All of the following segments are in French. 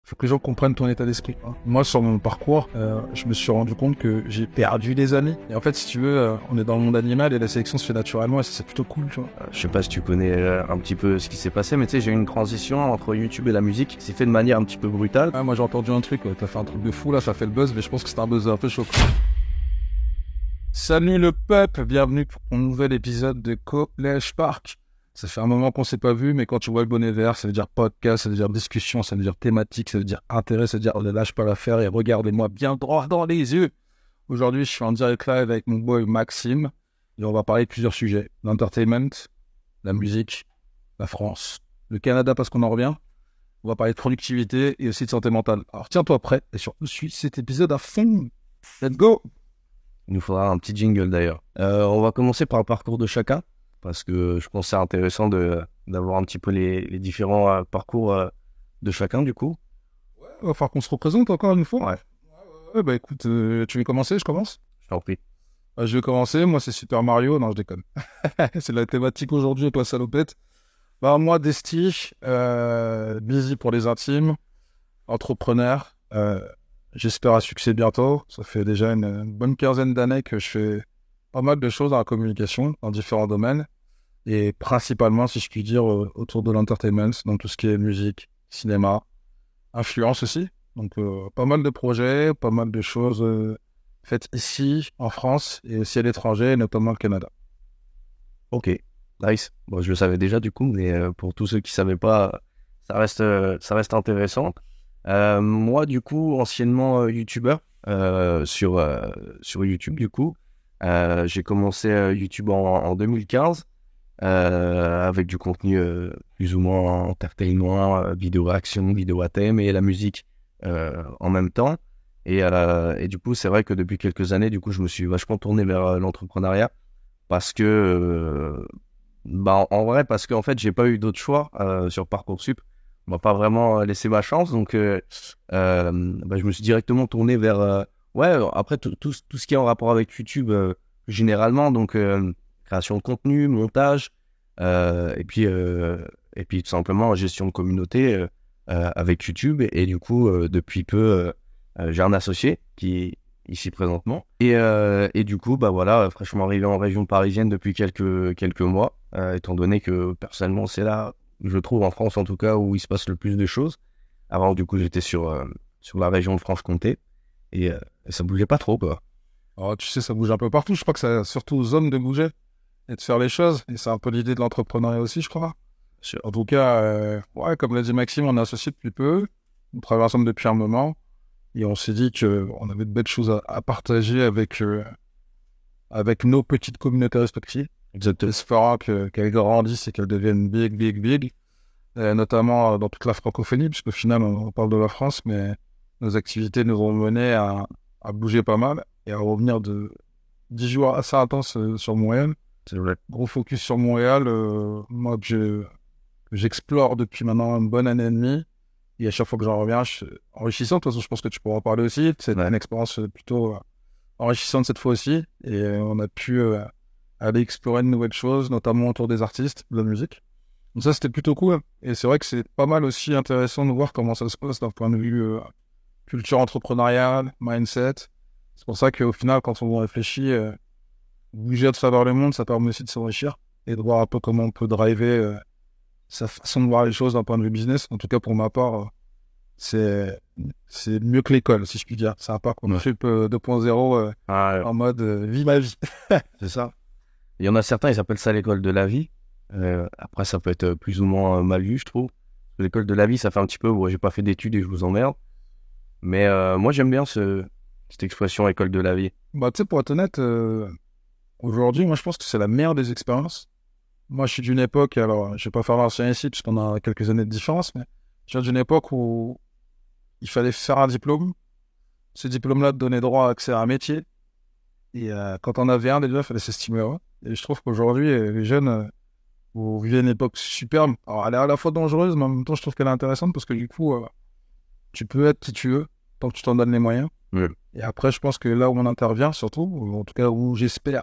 faut que les gens comprennent ton état d'esprit. Hein. Moi, sur mon parcours, je me suis rendu compte que j'ai perdu des amis. Et en fait, si tu veux, on est dans le monde animal et la sélection se fait naturellement et ça, c'est plutôt cool, tu vois. Je sais pas si tu connais un petit peu ce qui s'est passé, mais tu sais, j'ai eu une transition entre YouTube et la musique qui s'est fait de manière un petit peu brutale. Ouais, moi, j'ai entendu un truc, t'as fait un truc de fou, là, ça fait le buzz, mais je pense que c'était un buzz un peu chaud. Salut le peuple, bienvenue pour un nouvel épisode de Collège Park. Ça fait un moment qu'on s'est pas vu, mais quand tu vois le bonnet vert, ça veut dire podcast, ça veut dire discussion, ça veut dire thématique, ça veut dire intérêt, ça veut dire ne lâche pas l'affaire et regardez-moi bien droit dans les yeux. Aujourd'hui, je suis en direct live avec mon boy Maxime et on va parler de plusieurs sujets. L'entertainment, la musique, la France, le Canada parce qu'on en revient. On va parler de productivité et aussi de santé mentale. Alors tiens-toi prêt et surtout suis cet épisode à fond. Let's go! Il nous faudra un petit jingle d'ailleurs. On va commencer par le parcours de chacun, parce que je pense que c'est intéressant d'avoir un petit peu les différents parcours de chacun du coup. Ouais, il va falloir qu'on se représente encore une fois. Ouais. Ouais, bah écoute, tu veux commencer? Je commence? Je t'en prie. Je vais commencer, moi c'est Super Mario, non je déconne. C'est la thématique aujourd'hui avec la salopette. Bah moi Desti, busy pour les intimes, entrepreneur, j'espère à succès bientôt. Ça fait déjà une bonne quinzaine d'années que je fais pas mal de choses dans la communication, dans différents domaines. Et principalement, si je puis dire, autour de l'entertainment, dans tout ce qui est musique, cinéma, influence aussi. Donc pas mal de projets, pas mal de choses faites ici, en France, et aussi à l'étranger, notamment au Canada. Ok, nice. Bon, je le savais déjà du coup, mais pour tous ceux qui ne savaient pas, ça reste intéressant. Moi, du coup, anciennement youtubeur sur YouTube, du coup, j'ai commencé YouTube en 2015 avec du contenu plus ou moins entertainment, vidéo réaction, vidéo à thème et la musique en même temps. Et du coup, c'est vrai que depuis quelques années, du coup, je me suis vachement tourné vers l'entrepreneuriat parce que, en vrai, parce qu'en fait, j'ai pas eu d'autre choix sur Parcoursup. On m'a pas vraiment laissé ma chance, donc je me suis directement tourné vers après tout ce qui est en rapport avec YouTube généralement, donc création de contenu, montage et puis tout simplement gestion de communauté avec YouTube et du coup depuis peu j'ai un associé qui est ici présentement et du coup voilà, fraîchement arrivé en région parisienne depuis quelques mois étant donné que personnellement c'est là, je trouve, en France en tout cas, où il se passe le plus de choses. Avant, du coup, j'étais sur la région de Franche-Comté et ça bougeait pas trop, quoi. Alors, tu sais, ça bouge un peu partout. Je crois que c'est surtout aux hommes de bouger et de faire les choses. Et c'est un peu l'idée de l'entrepreneuriat aussi, je crois. En tout cas, ouais, comme l'a dit Maxime, on est associés depuis peu. On travaille ensemble depuis un moment. Et on s'est dit qu'on avait de belles choses à partager avec nos petites communautés respectives. Exactement. Espérant qu'elles grandissent et qu'elles deviennent big. Notamment dans toute la francophonie, puisqu'au final, on parle de la France, mais nos activités nous ont mené à bouger pas mal et à revenir de 10 jours assez intenses sur Montréal. C'est vrai. Gros focus sur Montréal, moi que j'explore depuis maintenant une bonne année et demie. Et à chaque fois que j'en reviens, enrichissant. De toute façon, je pense que tu pourras en parler aussi. C'est une expérience plutôt enrichissante cette fois aussi. Et on a pu aller explorer de nouvelles choses, notamment autour des artistes, de la musique. Donc ça, c'était plutôt cool. Et c'est vrai que c'est pas mal aussi intéressant de voir comment ça se passe d'un point de vue culture entrepreneuriale, mindset. C'est pour ça qu'au final, quand on réfléchit, bouger à travers le monde, ça permet aussi de s'enrichir et de voir un peu comment on peut driver sa façon de voir les choses d'un point de vue business. En tout cas, pour ma part, c'est mieux que l'école, si je puis dire. C'est un parcours 2.0 en mode vie ma vie. C'est ça. Il y en a certains, ils appellent ça l'école de la vie. Après, ça peut être plus ou moins mal vu, je trouve. L'école de la vie, ça fait un petit peu, j'ai pas fait d'études et je vous emmerde. Mais moi, j'aime bien cette expression école de la vie. Bah, tu sais, pour être honnête, aujourd'hui, moi, je pense que c'est la meilleure des expériences. Moi, je suis d'une époque, alors, je vais pas faire l'ancien ici, puisqu'on a quelques années de différence, mais je viens d'une époque où il fallait faire un diplôme. Ce diplôme-là te donnait droit à accès à un métier. Et quand on avait un, déjà, il fallait s'estimer heureux. Et je trouve qu'aujourd'hui, les jeunes... vous vivez une époque superbe. Alors, elle est à la fois dangereuse, mais en même temps, je trouve qu'elle est intéressante parce que du coup, tu peux être qui tu veux, tant que tu t'en donnes les moyens. Oui. Et après, je pense que là où on intervient, surtout, ou en tout cas où j'espère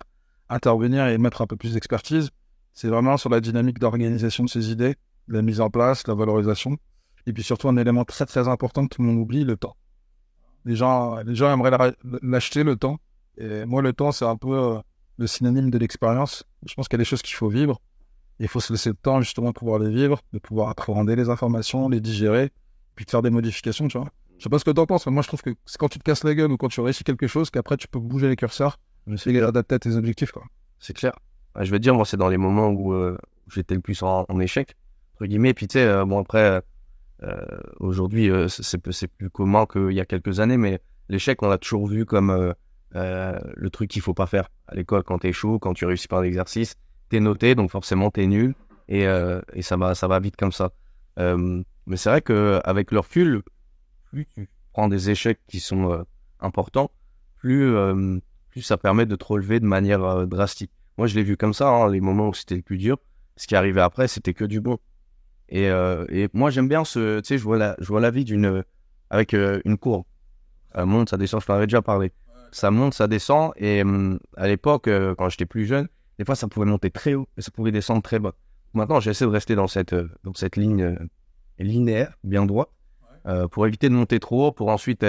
intervenir et mettre un peu plus d'expertise, c'est vraiment sur la dynamique d'organisation de ces idées, la mise en place, la valorisation. Et puis surtout, un élément très très important que tout le monde oublie, le temps. Les gens aimeraient l'acheter, le temps. Et moi, le temps, c'est un peu le synonyme de l'expérience. Je pense qu'il y a des choses qu'il faut vivre. Il faut se laisser le temps, justement, de pouvoir les vivre, de pouvoir appréhender les informations, les digérer, puis de faire des modifications, tu vois. Je sais pas ce que t'en penses, mais moi, je trouve que c'est quand tu te casses la gueule ou quand tu réussis quelque chose qu'après, tu peux bouger les curseurs et les adapter à tes objectifs, quoi. C'est clair. Je veux dire, moi, c'est dans les moments où j'étais le plus en échec, entre guillemets. Puis, tu sais, bon, après, aujourd'hui, c'est plus commun qu'il y a quelques années, mais l'échec, on l'a toujours vu comme le truc qu'il faut pas faire. À l'école, quand t'es chaud, quand tu réussis pas un exercice, t'es noté, donc forcément, t'es nul. Et ça va vite comme ça. Mais c'est vrai qu'avec le recul, plus tu prends des échecs qui sont importants, plus ça permet de te relever de manière drastique. Moi, je l'ai vu comme ça, hein, les moments où c'était le plus dur. Ce qui arrivait après, c'était que du bon. Et moi, j'aime bien tu sais, je vois la vie avec une courbe. Ça monte, ça descend, je t'en avais déjà parlé. Ça monte, ça descend. Et à l'époque, quand j'étais plus jeune, des fois, ça pouvait monter très haut et ça pouvait descendre très bas. Maintenant, j'essaie de rester dans cette ligne linéaire, bien droite, pour éviter de monter trop haut, pour ensuite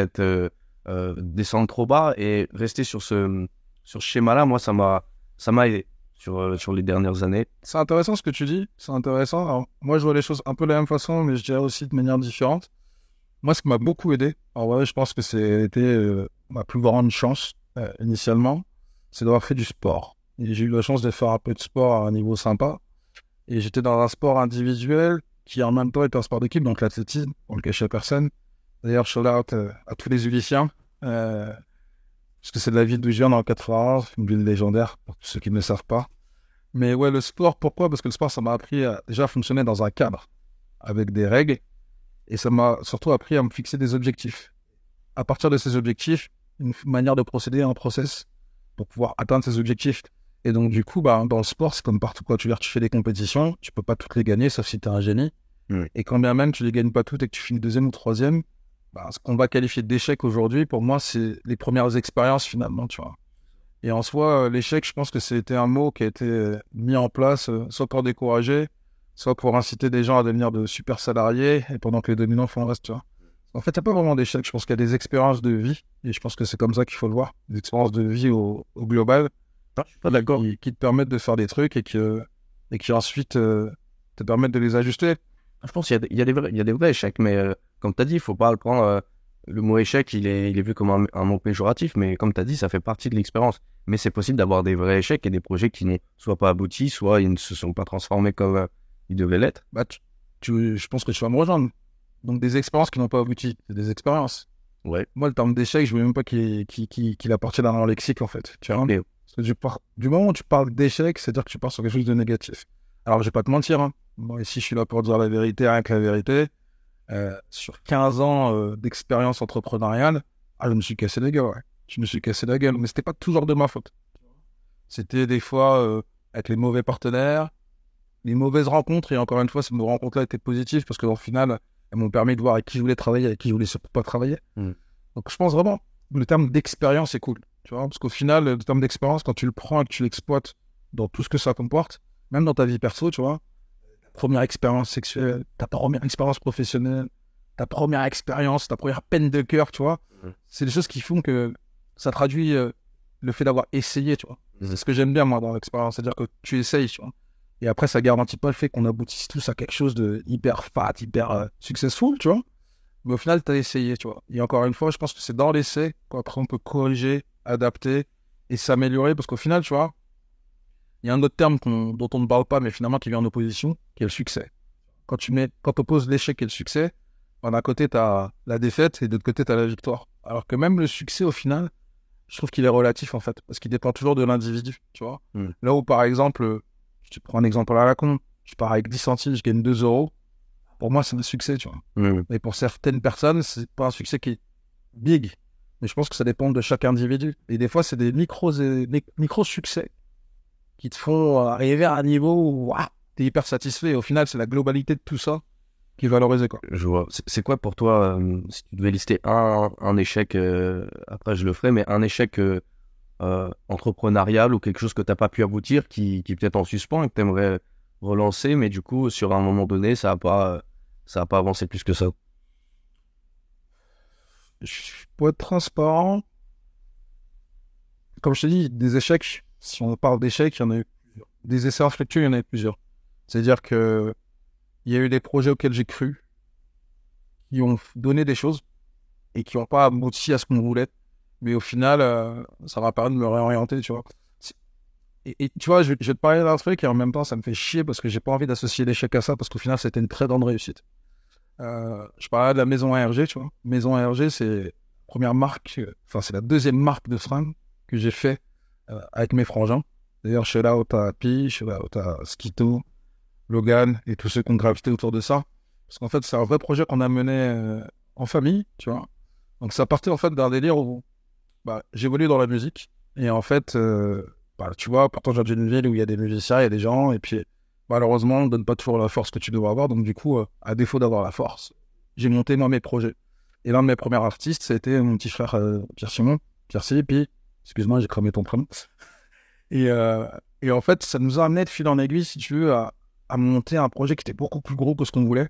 descendre trop bas et rester sur ce schéma-là. Moi, ça m'a aidé sur les dernières années. C'est intéressant ce que tu dis, c'est intéressant. Alors, moi, je vois les choses un peu de la même façon, mais je dirais aussi de manière différente. Moi, ce qui m'a beaucoup aidé, alors ouais, je pense que c'était ma plus grande chance initialement, c'est d'avoir fait du sport. Et j'ai eu la chance de faire un peu de sport à un niveau sympa. Et j'étais dans un sport individuel qui en même temps était un sport d'équipe, donc l'athlétisme, on le cachait à personne. D'ailleurs, shout out à tous les Uliciens, parce que c'est de la ville d'où je viens dans le 91, une ville légendaire, pour tous ceux qui ne le savent pas. Mais ouais, le sport, pourquoi? Parce que le sport, ça m'a appris à déjà fonctionner dans un cadre, avec des règles, et ça m'a surtout appris à me fixer des objectifs. À partir de ces objectifs, une manière de procéder, un process, pour pouvoir atteindre ces objectifs. Et donc, du coup, dans le sport, c'est comme partout. Quand tu fais des compétitions, tu peux pas toutes les gagner, sauf si tu es un génie. Oui. Et quand bien même tu les gagnes pas toutes et que tu finis deuxième ou troisième, ce qu'on va qualifier d'échec aujourd'hui, pour moi, c'est les premières expériences finalement, tu vois. Et en soi, l'échec, je pense que c'était un mot qui a été mis en place, soit pour décourager, soit pour inciter des gens à devenir de super salariés, et pendant que les dominants font le reste, tu vois. En fait, il n'y a pas vraiment d'échec. Je pense qu'il y a des expériences de vie, et je pense que c'est comme ça qu'il faut le voir. Des expériences de vie au global, Je suis pas d'accord. qui te permettent de faire des trucs et qui ensuite te permettent de les ajuster. Je pense qu'il y a des vrais échecs, mais comme tu as dit, il faut pas le prendre. Le mot échec, il est vu comme un mot péjoratif, mais comme tu as dit, ça fait partie de l'expérience. Mais c'est possible d'avoir des vrais échecs et des projets qui n'ont soit pas abouti, soit ils ne se sont pas transformés comme ils devaient l'être. Je pense que tu vas me rejoindre. Donc, des expériences qui n'ont pas abouti, c'est des expériences. Ouais. Moi, le terme d'échec, je ne voulais même pas qu'il appartienne dans leur lexique, en fait. Tu vois, parce que du moment où tu parles d'échec, c'est-à-dire que tu pars sur quelque chose de négatif. Alors, je vais pas te mentir, hein. Moi, ici, je suis là pour dire la vérité, rien que la vérité. Sur 15 ans d'expérience entrepreneuriale, je me suis cassé la gueule, ouais. Je me suis cassé la gueule, mais c'était pas toujours de ma faute. C'était des fois avec les mauvais partenaires, les mauvaises rencontres, et encore une fois, ces rencontres-là étaient positives parce que au final, elles m'ont permis de voir avec qui je voulais travailler, avec qui je voulais surtout pas travailler. Donc je pense vraiment, le terme d'expérience est cool, tu vois, parce qu'au final, le terme d'expérience, quand tu le prends et que tu l'exploites dans tout ce que ça comporte, même dans ta vie perso, tu vois, ta première expérience sexuelle, ta première expérience professionnelle, ta première expérience, ta première peine de cœur, tu vois, c'est des choses qui font que ça traduit le fait d'avoir essayé, tu vois. C'est ce que j'aime bien, moi, dans l'expérience, c'est-à-dire que tu essayes, tu vois. Et après, ça garantit pas le fait qu'on aboutisse tous à quelque chose de hyper fat, hyper successful, tu vois. Mais au final, tu as essayé, tu vois. Et encore une fois, je pense que c'est dans l'essai qu'après on peut corriger, adapter et s'améliorer. Parce qu'au final, tu vois, il y a un autre terme dont on ne parle pas, mais finalement qui vient en opposition, qui est le succès. Quand tu opposes l'échec et le succès, d'un côté, tu as la défaite et de l'autre côté, tu as la victoire. Alors que même le succès, au final, je trouve qu'il est relatif, en fait, parce qu'il dépend toujours de l'individu, tu vois. Là où, par exemple, je te prends un exemple à la con, je pars avec 10 centimes, je gagne 2 euros. Pour moi, c'est un succès, tu vois. Mais pour certaines personnes, c'est pas un succès qui est big. Mais je pense que ça dépend de chaque individu. Et des fois, c'est des micro-succès qui te font arriver à un niveau où t'es hyper satisfait. Et au final, c'est la globalité de tout ça qui est valorisée, quoi. Je vois. C'est quoi pour toi, si tu devais lister un échec, après je le ferai, mais un échec entrepreneurial ou quelque chose que tu n'as pas pu aboutir, qui est peut-être en suspens et que tu aimerais relancer, mais du coup, sur un moment donné, ça n'a pas ça n'a pas avancé plus que ça? Pour être transparent, comme je t'ai dit, des échecs, si on parle d'échecs, il y en a eu plusieurs. Des essais infructueux, il y en a eu plusieurs. C'est-à-dire que il y a eu des projets auxquels j'ai cru, qui ont donné des choses et qui n'ont pas abouti à ce qu'on voulait. Mais au final, ça m'a permis de me réorienter, tu vois. Et tu vois, je vais te parler d'un truc et en même temps, ça me fait chier parce que j'ai pas envie d'associer l'échec à ça parce qu'au final, c'était une très grande réussite. Je parlais de la maison ARG, tu vois. Maison ARG, c'est la première marque, enfin, c'est la deuxième marque de fringues que j'ai fait avec mes frangins. D'ailleurs, shout out à Pi, shout out à Skito, Logan et tous ceux qui ont gravité autour de ça. Parce qu'en fait, c'est un vrai projet qu'on a mené en famille, tu vois. Donc, ça partait en fait d'un délire où j'évolue dans la musique. Et en fait, tu vois, pourtant, j'ai d'une ville où il y a des musiciens, il y a des gens. Et puis, malheureusement, on ne donne pas toujours la force que tu devrais avoir. Donc, du coup, à défaut d'avoir la force, j'ai monté moi mes projets. Et l'un de mes premiers artistes, c'était mon petit frère Pierre Simon. Pierre C. Puis, excuse-moi, j'ai cramé ton prénom. Et, euh, et en fait, ça nous a amené de fil en aiguille, si tu veux, à monter un projet qui était beaucoup plus gros que ce qu'on voulait.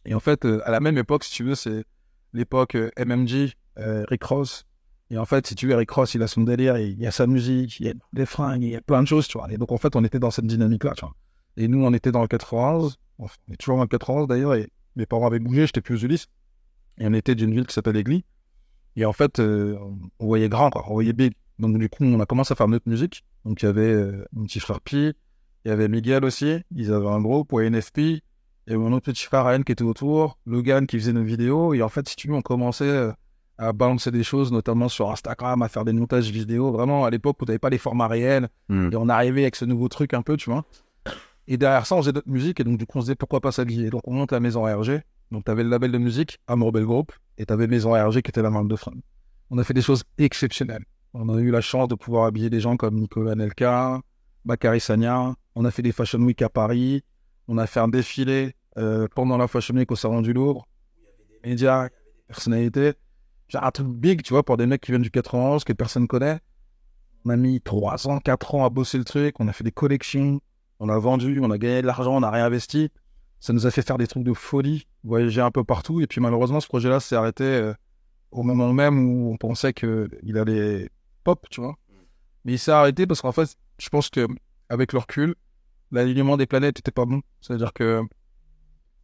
Et en fait, à la même époque, si tu veux, c'est l'époque MMG, Rick Ross. Et en fait, si tu veux, Rick Ross, il a son délire, il y a sa musique, il y a des fringues, il y a plein de choses, tu vois. Et donc, en fait, on était dans cette dynamique-là, tu vois. Et nous, on était dans le 91, enfin, on est toujours dans le 91 d'ailleurs, et mes parents avaient bougé, j'étais plus aux Ulysses. Et on était d'une ville qui s'appelle Église. Et en fait, on voyait grand, quoi, on voyait big. Donc, du coup, on a commencé à faire notre musique. Donc, il y avait mon petit frère Pi, il y avait Miguel aussi, ils avaient un groupe, NFP. Il y avait mon autre petit frère Ryan qui était autour, Logan qui faisait nos vidéos. Et en fait, si tu veux, on commençait à balancer des choses, notamment sur Instagram, à faire des montages vidéo. Vraiment, à l'époque où tu n'avais pas les formats réels. Et on arrivait avec ce nouveau truc un peu, tu vois. Et derrière ça, on faisait d'autres musiques. Et donc, du coup, on se disait pourquoi pas s'habiller. Donc, on monte la maison ARG. Donc, tu avais le label de musique, Amour Belle Group. Et tu avais Maison ARG qui était la marque de fringues. On a fait des choses exceptionnelles. On a eu la chance de pouvoir habiller des gens comme Nicolas Nelka, Bakary Sagna. On a fait des Fashion Week à Paris. On a fait un défilé pendant la Fashion Week au Salon du Louvre. Il y avait des médias, il y avait des personnalités. Genre un truc big, tu vois, pour des mecs qui viennent du 91, que personne connaît. On a mis 3 ans, 4 ans à bosser le truc. On a fait des collections. On a vendu, on a gagné de l'argent, on a réinvesti. Ça nous a fait faire des trucs de folie, voyager un peu partout. Et puis malheureusement, ce projet-là s'est arrêté au moment même où on pensait qu'il allait pop, tu vois. Mais il s'est arrêté parce qu'en fait, je pense que avec le recul, l'alignement des planètes était pas bon. C'est-à-dire que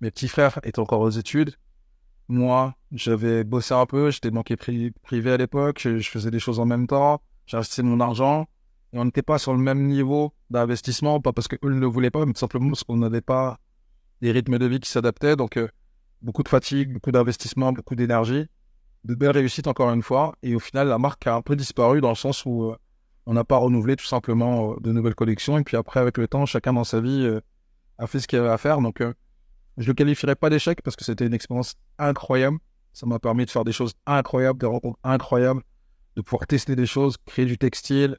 mes petits frères étaient encore aux études. Moi, j'avais bossé un peu, j'étais banquier privé à l'époque, je faisais des choses en même temps, j'investissais mon argent, et on n'était pas sur le même niveau d'investissement, pas parce qu'eux ne le voulaient pas, mais tout simplement parce qu'on n'avait pas des rythmes de vie qui s'adaptaient. Donc, beaucoup de fatigue, beaucoup d'investissement, beaucoup d'énergie, de belles réussites encore une fois. Et au final, la marque a un peu disparu dans le sens où on n'a pas renouvelé tout simplement de nouvelles collections. Et puis après, avec le temps, chacun dans sa vie a fait ce qu'il avait à faire. Donc, je le qualifierais pas d'échec parce que c'était une expérience incroyable. Ça m'a permis de faire des choses incroyables, des rencontres incroyables, de pouvoir tester des choses, créer du textile,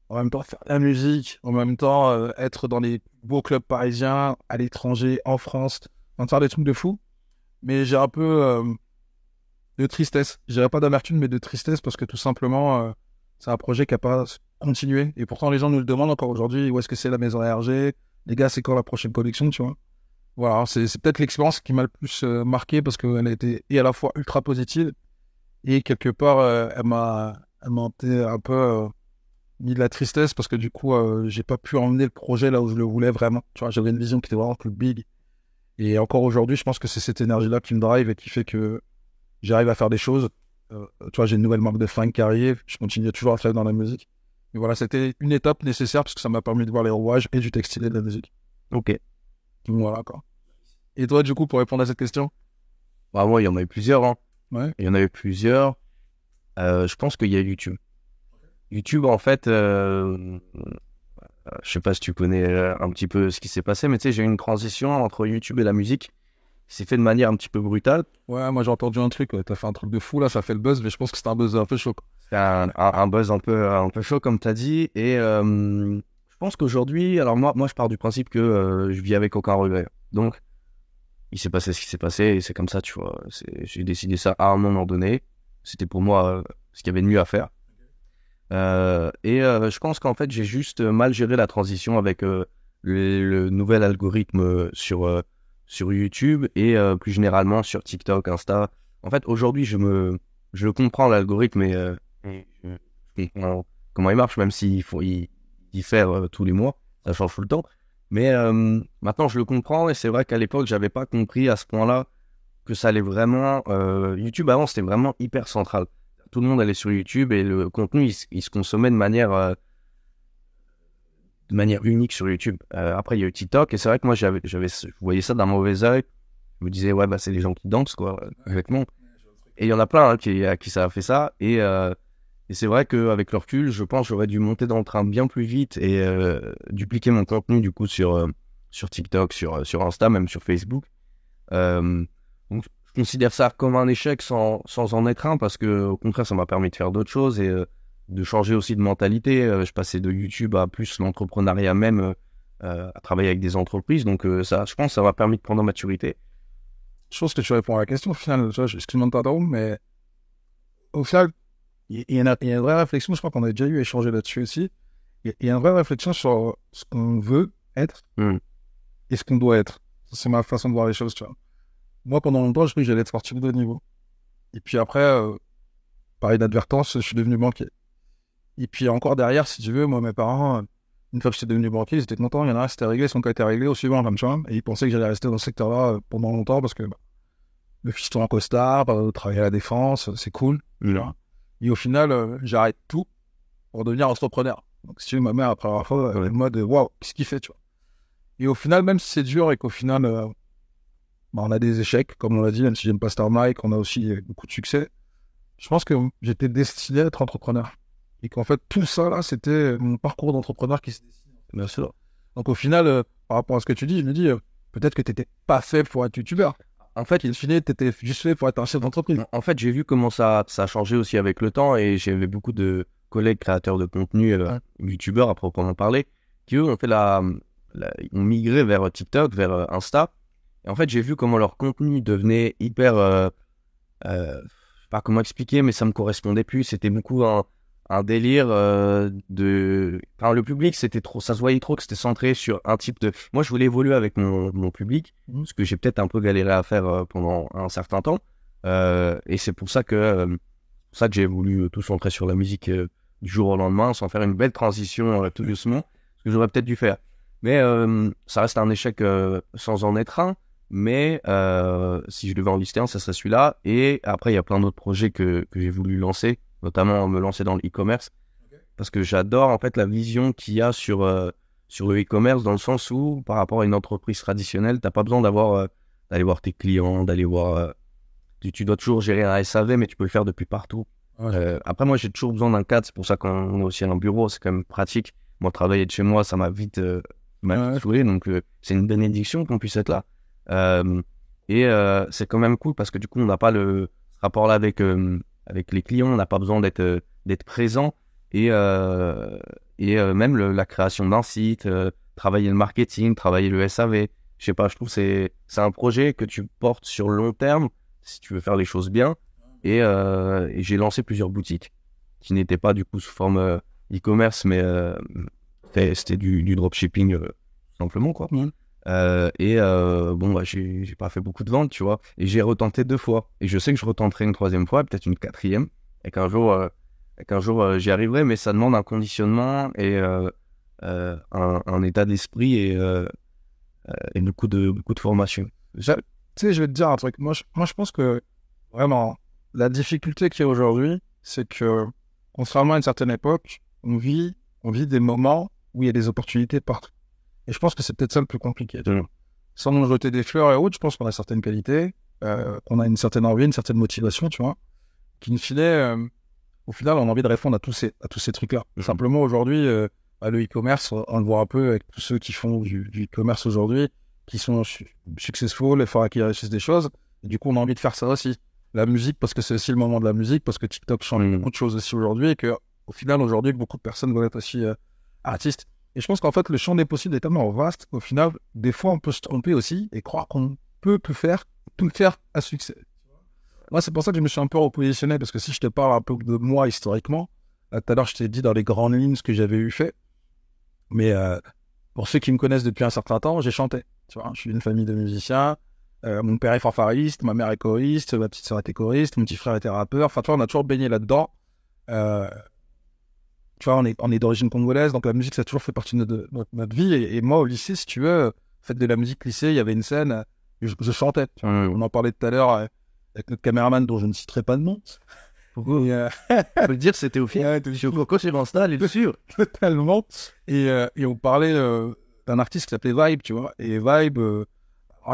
en même temps faire de la musique, en même temps être dans les beaux clubs parisiens, à l'étranger, en France, en faire des trucs de fou. Mais j'ai un peu de tristesse. Je dirais pas d'amertume, mais de tristesse parce que tout simplement, c'est un projet qui n'a pas continué. Et pourtant, les gens nous le demandent encore aujourd'hui, où est-ce que c'est la maison ARG? Les gars, c'est quand la prochaine collection, tu vois? Voilà, c'est peut-être l'expérience qui m'a le plus marqué parce qu'elle a été et à la fois ultra positive et quelque part, elle m'a un peu mis de la tristesse parce que du coup, j'ai pas pu emmener le projet là où je le voulais vraiment. Tu vois, j'avais une vision qui était vraiment plus big. Et encore aujourd'hui, je pense que c'est cette énergie-là qui me drive et qui fait que j'arrive à faire des choses. Tu vois, j'ai une nouvelle marque de fringues qui arrive. Je continue toujours à travailler dans la musique. Mais voilà, c'était une étape nécessaire parce que ça m'a permis de voir les rouages et du textile et de la musique. Ok. Donc voilà, quoi. Et toi, du coup, pour répondre à cette question? Bah, moi, il y en a eu plusieurs. Hein. Ouais. Il y en a eu plusieurs. Je pense qu'il y a YouTube. YouTube, en fait, je sais pas si tu connais un petit peu ce qui s'est passé, mais tu sais, j'ai eu une transition entre YouTube et la musique. C'est fait de manière un petit peu brutale. Ouais, moi j'ai entendu un truc, ouais. T'as fait un truc de fou là, ça fait le buzz, mais je pense que c'était un buzz un peu chaud. C'est un buzz un peu chaud, comme tu as dit. Et je pense qu'aujourd'hui, alors moi, je pars du principe que je vis avec aucun regret. Donc, il s'est passé ce qui s'est passé et c'est comme ça, tu vois. J'ai décidé ça à un moment donné. C'était pour moi ce qu'il y avait de mieux à faire. Je pense qu'en fait, j'ai juste mal géré la transition avec le nouvel algorithme sur YouTube et plus généralement sur TikTok, Insta. En fait, aujourd'hui, je comprends l'algorithme et je comprends comment il marche, même il diffère tous les mois, ça change tout le temps. Mais maintenant, je le comprends et c'est vrai qu'à l'époque, j'avais pas compris à ce point-là que ça allait vraiment... YouTube, avant, c'était vraiment hyper central. Tout le monde allait sur YouTube et le contenu, il se consommait de manière unique sur YouTube. Après, il y a eu TikTok et c'est vrai que moi, je voyais ça d'un mauvais œil. Je me disais, ouais, bah, c'est les gens qui dansent, quoi, honnêtement. Et il y en a plein à qui ça a fait ça. Et c'est vrai qu'avec le recul, je pense que j'aurais dû monter dans le train bien plus vite et dupliquer mon contenu, du coup, sur TikTok, sur Insta, même sur Facebook. Donc, je considère ça comme un échec sans en être un, parce que au contraire, ça m'a permis de faire d'autres choses et de changer aussi de mentalité. Je passais de YouTube à plus l'entrepreneuriat même, à travailler avec des entreprises. Donc ça, je pense que ça m'a permis de prendre en maturité. Je pense que tu réponds à la question au final. Tu vois, excuse-moi de t'interrompre, mais au final, il y a une vraie réflexion. Je crois qu'on a déjà eu à échanger là-dessus aussi. Il y a une vraie réflexion sur ce qu'on veut être et ce qu'on doit être. Ça, c'est ma façon de voir les choses, tu vois. Moi, pendant longtemps, je croyais que j'allais être sportif de haut niveau. Et puis après, par inadvertance, je suis devenu banquier. Et puis encore derrière, si tu veux, moi, mes parents, une fois que j'étais devenu banquier, ils étaient contents. Il y en a un, c'était réglé, son cas était réglé au suivant, comme ça. Et ils pensaient que j'allais rester dans ce secteur-là pendant longtemps parce que le fiston en costard, travailler à la défense, c'est cool. Et au final, j'arrête tout pour devenir entrepreneur. Donc, si tu veux, ma mère, après la fois, elle est en mode, waouh, qu'est-ce qu'il fait, tu vois. Et au final, même si c'est dur et qu'au final, on a des échecs, comme on l'a dit, même si j'aime pas Star Mike, on a aussi beaucoup de succès. Je pense que j'étais destiné à être entrepreneur. Et qu'en fait, tout ça, là, c'était mon parcours d'entrepreneur qui s'est dessiné. Bien sûr. Donc au final, par rapport à ce que tu dis, je me dis, peut-être que tu n'étais pas fait pour être youtubeur. En fait, in fine, tu étais juste fait pour être un chef d'entreprise. En fait, j'ai vu comment ça a changé aussi avec le temps et j'avais beaucoup de collègues créateurs de contenu, youtubeurs à proprement parler, qui eux ont fait ont migré vers TikTok, vers Insta. Et en fait, j'ai vu comment leur contenu devenait hyper... je sais pas comment expliquer, mais ça me correspondait plus. C'était beaucoup un délire de... Enfin, le public, c'était trop... Ça se voyait trop que c'était centré sur un type de... Moi, je voulais évoluer avec mon public, ce que j'ai peut-être un peu galéré à faire pendant un certain temps. Et c'est pour ça que j'ai voulu tout centrer sur la musique du jour au lendemain, sans faire une belle transition tout doucement, ce que j'aurais peut-être dû faire. Mais ça reste un échec sans en être un. Mais si je devais en lister un, ça serait celui-là. Et après, il y a plein d'autres projets que j'ai voulu lancer, notamment me lancer dans le e-commerce. Parce que j'adore en fait la vision qu'il y a sur le e-commerce, dans le sens où, par rapport à une entreprise traditionnelle, tu n'as pas besoin d'aller voir tes clients, d'aller voir... tu dois toujours gérer un SAV, mais tu peux le faire depuis partout. Après, moi, j'ai toujours besoin d'un cadre. C'est pour ça qu'on a aussi un bureau, c'est quand même pratique. Moi, travailler de chez moi, ça m'a vite saoulé. Donc, c'est une bénédiction qu'on puisse être là. C'est quand même cool parce que du coup on n'a pas ce rapport là avec les clients, on n'a pas besoin d'être présent et même la création d'un site, travailler le marketing, travailler le SAV, je sais pas, je trouve que c'est un projet que tu portes sur le long terme si tu veux faire les choses bien. Et j'ai lancé plusieurs boutiques qui n'étaient pas du coup sous forme e-commerce, mais c'était du dropshipping simplement, quoi. J'ai pas fait beaucoup de ventes, tu vois, et j'ai retenté 2 fois et je sais que je retenterai une 3e fois, peut-être une 4e, et qu'un jour j'y arriverai, mais ça demande un conditionnement et un état d'esprit et beaucoup de formation. Tu sais, je vais te dire un truc. Moi, je pense que vraiment la difficulté qu'il y a aujourd'hui, c'est que contrairement à une certaine époque, on vit des moments où il y a des opportunités partout. Et je pense que c'est peut-être ça le plus compliqué. Sans nous jeter des fleurs et autres, je pense qu'on a certaines qualités, qu'on a une certaine envie, une certaine motivation, tu vois, qui, au final, on a envie de répondre à tous ces trucs-là. Simplement, aujourd'hui, le e-commerce, on le voit un peu avec tous ceux qui font du e-commerce aujourd'hui, qui sont successful, fort qui réussissent des choses. Et du coup, on a envie de faire ça aussi. La musique, parce que c'est aussi le moment de la musique, parce que TikTok change beaucoup de choses aussi aujourd'hui, et qu'au final, aujourd'hui, beaucoup de personnes veulent être aussi artistes. Et je pense qu'en fait, le champ des possibles est tellement vaste qu'au final, des fois, on peut se tromper aussi et croire qu'on peut tout faire à succès. Moi, c'est pour ça que je me suis un peu repositionné, parce que si je te parle un peu de moi historiquement, tout à l'heure, je t'ai dit dans les grandes lignes ce que j'avais eu fait. Mais pour ceux qui me connaissent depuis un certain temps, j'ai chanté. Tu vois, je suis d'une famille de musiciens. Mon père est fanfariste, ma mère est choriste, ma petite sœur était choriste, mon petit frère était rappeur. Enfin, tu vois, on a toujours baigné là-dedans. Euh, Tu vois, on est d'origine congolaise, donc la musique, ça a toujours fait partie de notre vie. Et moi, au lycée, si tu veux, fête de la musique lycée, il y avait une scène, je chantais. Tu vois. On en parlait tout à l'heure avec notre caméraman, dont je ne citerai pas de nom. Pourquoi Et, faut le dire, c'était au film. ouais, Je suis au coco sur Insta, elle est sûre. totalement. Et on parlait d'un artiste qui s'appelait Vibe, tu vois. Et Vibe,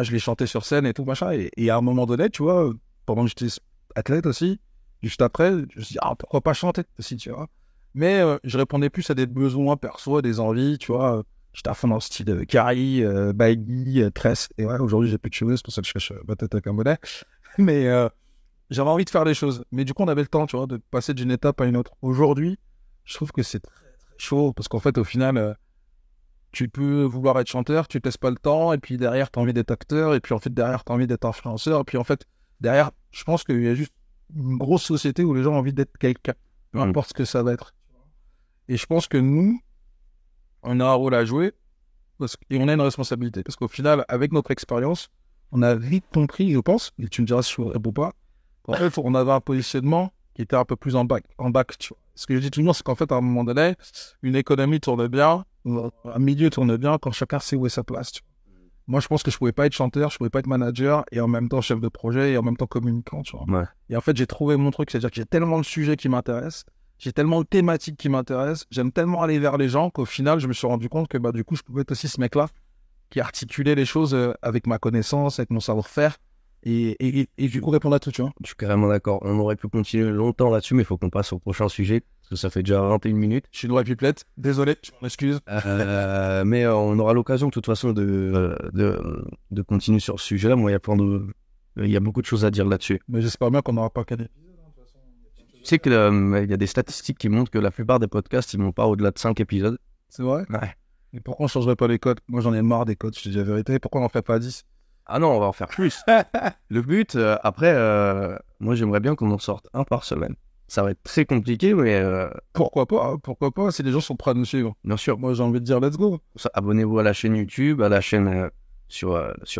je l'ai chanté sur scène et tout, machin. Et à un moment donné, tu vois, pendant que j'étais athlète aussi, juste après, je me suis dit, pourquoi pas chanter aussi, tu vois. Mais je répondais plus à des besoins perso, à des envies, tu vois. J'étais à fond dans le style Carrie, Bailey, Tress. Et ouais, aujourd'hui, j'ai plus de cheveux, c'est pour ça que je cache ma tête avec un bonnet. Mais j'avais envie de faire des choses. Mais du coup, on avait le temps, tu vois, de passer d'une étape à une autre. Aujourd'hui, je trouve que c'est très, très chaud parce qu'en fait, au final, tu peux vouloir être chanteur, tu te laisses pas le temps, et puis derrière, tu as envie d'être acteur, et puis en fait, derrière, tu as envie d'être influenceur, et puis en fait, derrière, je pense qu'il y a juste une grosse société où les gens ont envie d'être quelqu'un, peu importe ce que ça va être. Et je pense que nous, on a un rôle à jouer, et on a une responsabilité, parce qu'au final, avec notre expérience, on a vite compris, je pense, et tu me diras si je réponds pas, en fait, on avait un positionnement qui était un peu plus en back, tu vois. Ce que je dis toujours, c'est qu'en fait, à un moment donné, une économie tourne bien, un milieu tourne bien quand chacun sait où est sa place, tu vois. Moi, je pense que je pouvais pas être chanteur, je pouvais pas être manager, et en même temps chef de projet, et en même temps communicant, tu vois. Ouais. Et en fait, j'ai trouvé mon truc, c'est-à-dire que j'ai tellement de sujets qui m'intéressent, j'ai tellement de thématiques qui m'intéressent, j'aime tellement aller vers les gens qu'au final, je me suis rendu compte que du coup, je pouvais être aussi ce mec-là qui articulait les choses avec ma connaissance, avec mon savoir-faire, et du coup répondre à tout, tu vois. Je suis carrément d'accord. On aurait pu continuer longtemps là-dessus, mais il faut qu'on passe au prochain sujet, parce que ça fait déjà 21 minutes. Je suis une vraie pipelette, désolé, je m'en excuse. Mais on aura l'occasion de toute façon de continuer sur ce sujet-là. Moi, il y a beaucoup de choses à dire là-dessus. Mais j'espère bien qu'on n'aura pas qu'à des... Tu sais qu'il y a des statistiques qui montrent que la plupart des podcasts, ils vont pas au-delà de 5 épisodes. C'est vrai? Ouais. Et pourquoi on changerait pas les codes? Moi, j'en ai marre des codes, je te dis la vérité. Pourquoi on n'en ferait pas 10? Ah non, on va en faire plus. Le but, après, moi, j'aimerais bien qu'on en sorte un par semaine. Ça va être très compliqué, mais Pourquoi pas? Pourquoi pas si les gens sont prêts à nous suivre? bien sûr. Moi, j'ai envie de dire let's go. Abonnez-vous à la chaîne YouTube, à la chaîne sur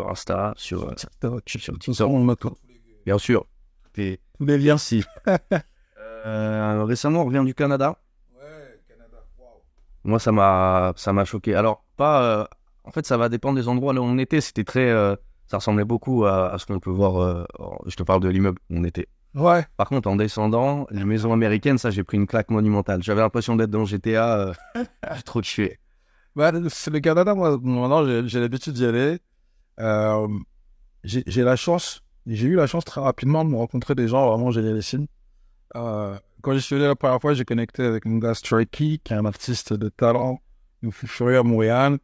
Insta, sur TikTok. On met tous Bien sûr. Et les liens. si. Récemment, on revient du Canada. Ouais, Canada, waouh. Moi, ça m'a choqué. Alors, pas. En fait, ça va dépendre des endroits là où on était. C'était très. Ça ressemblait beaucoup à ce qu'on peut voir. Je te parle de l'immeuble où on était. Ouais. Par contre, en descendant, les maisons américaines, ça, j'ai pris une claque monumentale. J'avais l'impression d'être dans GTA. J'ai trop kiffé. Bah, c'est le Canada, moi, maintenant, j'ai l'habitude d'y aller. Euh, j'ai la chance, j'ai eu la chance très rapidement de me rencontrer des gens vraiment génialissimes. Quand j'y suis allé la première fois, j'ai connecté avec mon gars Strikey, qui est un artiste de talent, une fou furieux à Montréal.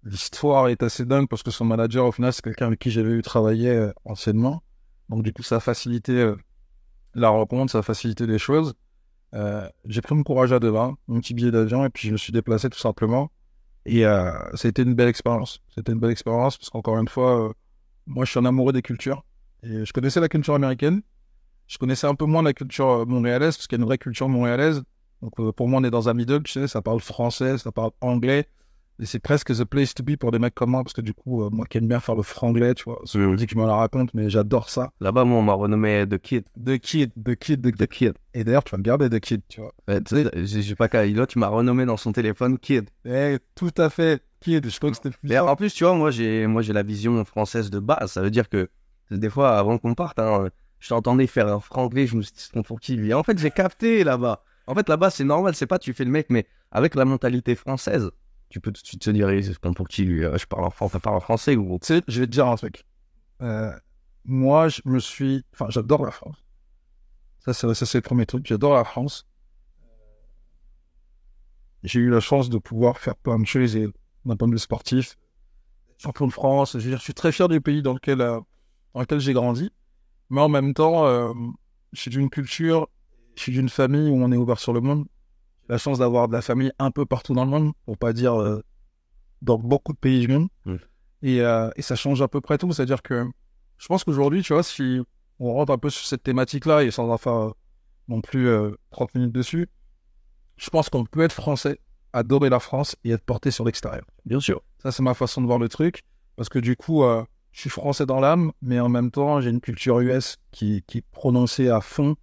L'histoire est assez dingue parce que son manager, au final, c'est quelqu'un avec qui j'avais eu travailler anciennement. Donc, du coup, ça a facilité la rencontre, ça a facilité les choses. J'ai pris mon courage à deux mains, mon petit billet d'avion, et puis je me suis déplacé tout simplement. Et ça a été une belle expérience. C'était une belle expérience parce qu'encore une fois, moi, je suis un amoureux des cultures. Et je connaissais la culture américaine. Je connaissais un peu moins la culture montréalaise parce qu'il y a une vraie culture montréalaise. Donc, pour moi, on est dans un middle, tu sais, ça parle français, ça parle anglais. Et c'est presque the place to be pour des mecs comme moi, parce que du coup, moi qui aime bien faire le franglais, tu vois, je dis que je me la raconte, mais j'adore ça. Là-bas, moi, on m'a renommé The Kid. The Kid. Et d'ailleurs, tu vas me garder The Kid, tu vois. J'ai pas qu'à. Là, tu m'as renommé dans son téléphone Kid. Tout à fait, Kid. Je crois que c'était plus. En plus, tu vois, moi, j'ai la vision française de base. Ça veut dire que des fois, avant qu'on parte, je t'entendais faire un franglais, je me suis dit, pour qui lui. En fait, j'ai capté là-bas. En fait, là-bas, c'est normal, c'est pas tu fais le mec, mais avec la mentalité française, tu peux tout de suite te dire, c'est pour qui lui. Je parle en français ou. Tu sais, je vais te dire un truc. Moi, j'adore la France. Ça, c'est le premier truc. J'adore la France. J'ai eu la chance de pouvoir faire plein de choses et d'un point de vue sportif. Champion de France. Je veux dire, je suis très fier du pays dans lequel j'ai grandi. Mais en même temps, je suis d'une culture, je suis d'une famille où on est ouvert sur le monde. J'ai la chance d'avoir de la famille un peu partout dans le monde, pour pas dire dans beaucoup de pays du monde. Et ça change à peu près tout. C'est-à-dire que je pense qu'aujourd'hui, tu vois, si on rentre un peu sur cette thématique-là, et sans en faire non plus 30 minutes dessus, je pense qu'on peut être français adorer la France et être porté sur l'extérieur. Bien sûr. Ça, c'est ma façon de voir le truc. Parce que du coup, je suis français dans l'âme, mais en même temps, j'ai une culture US qui est prononcée à fond.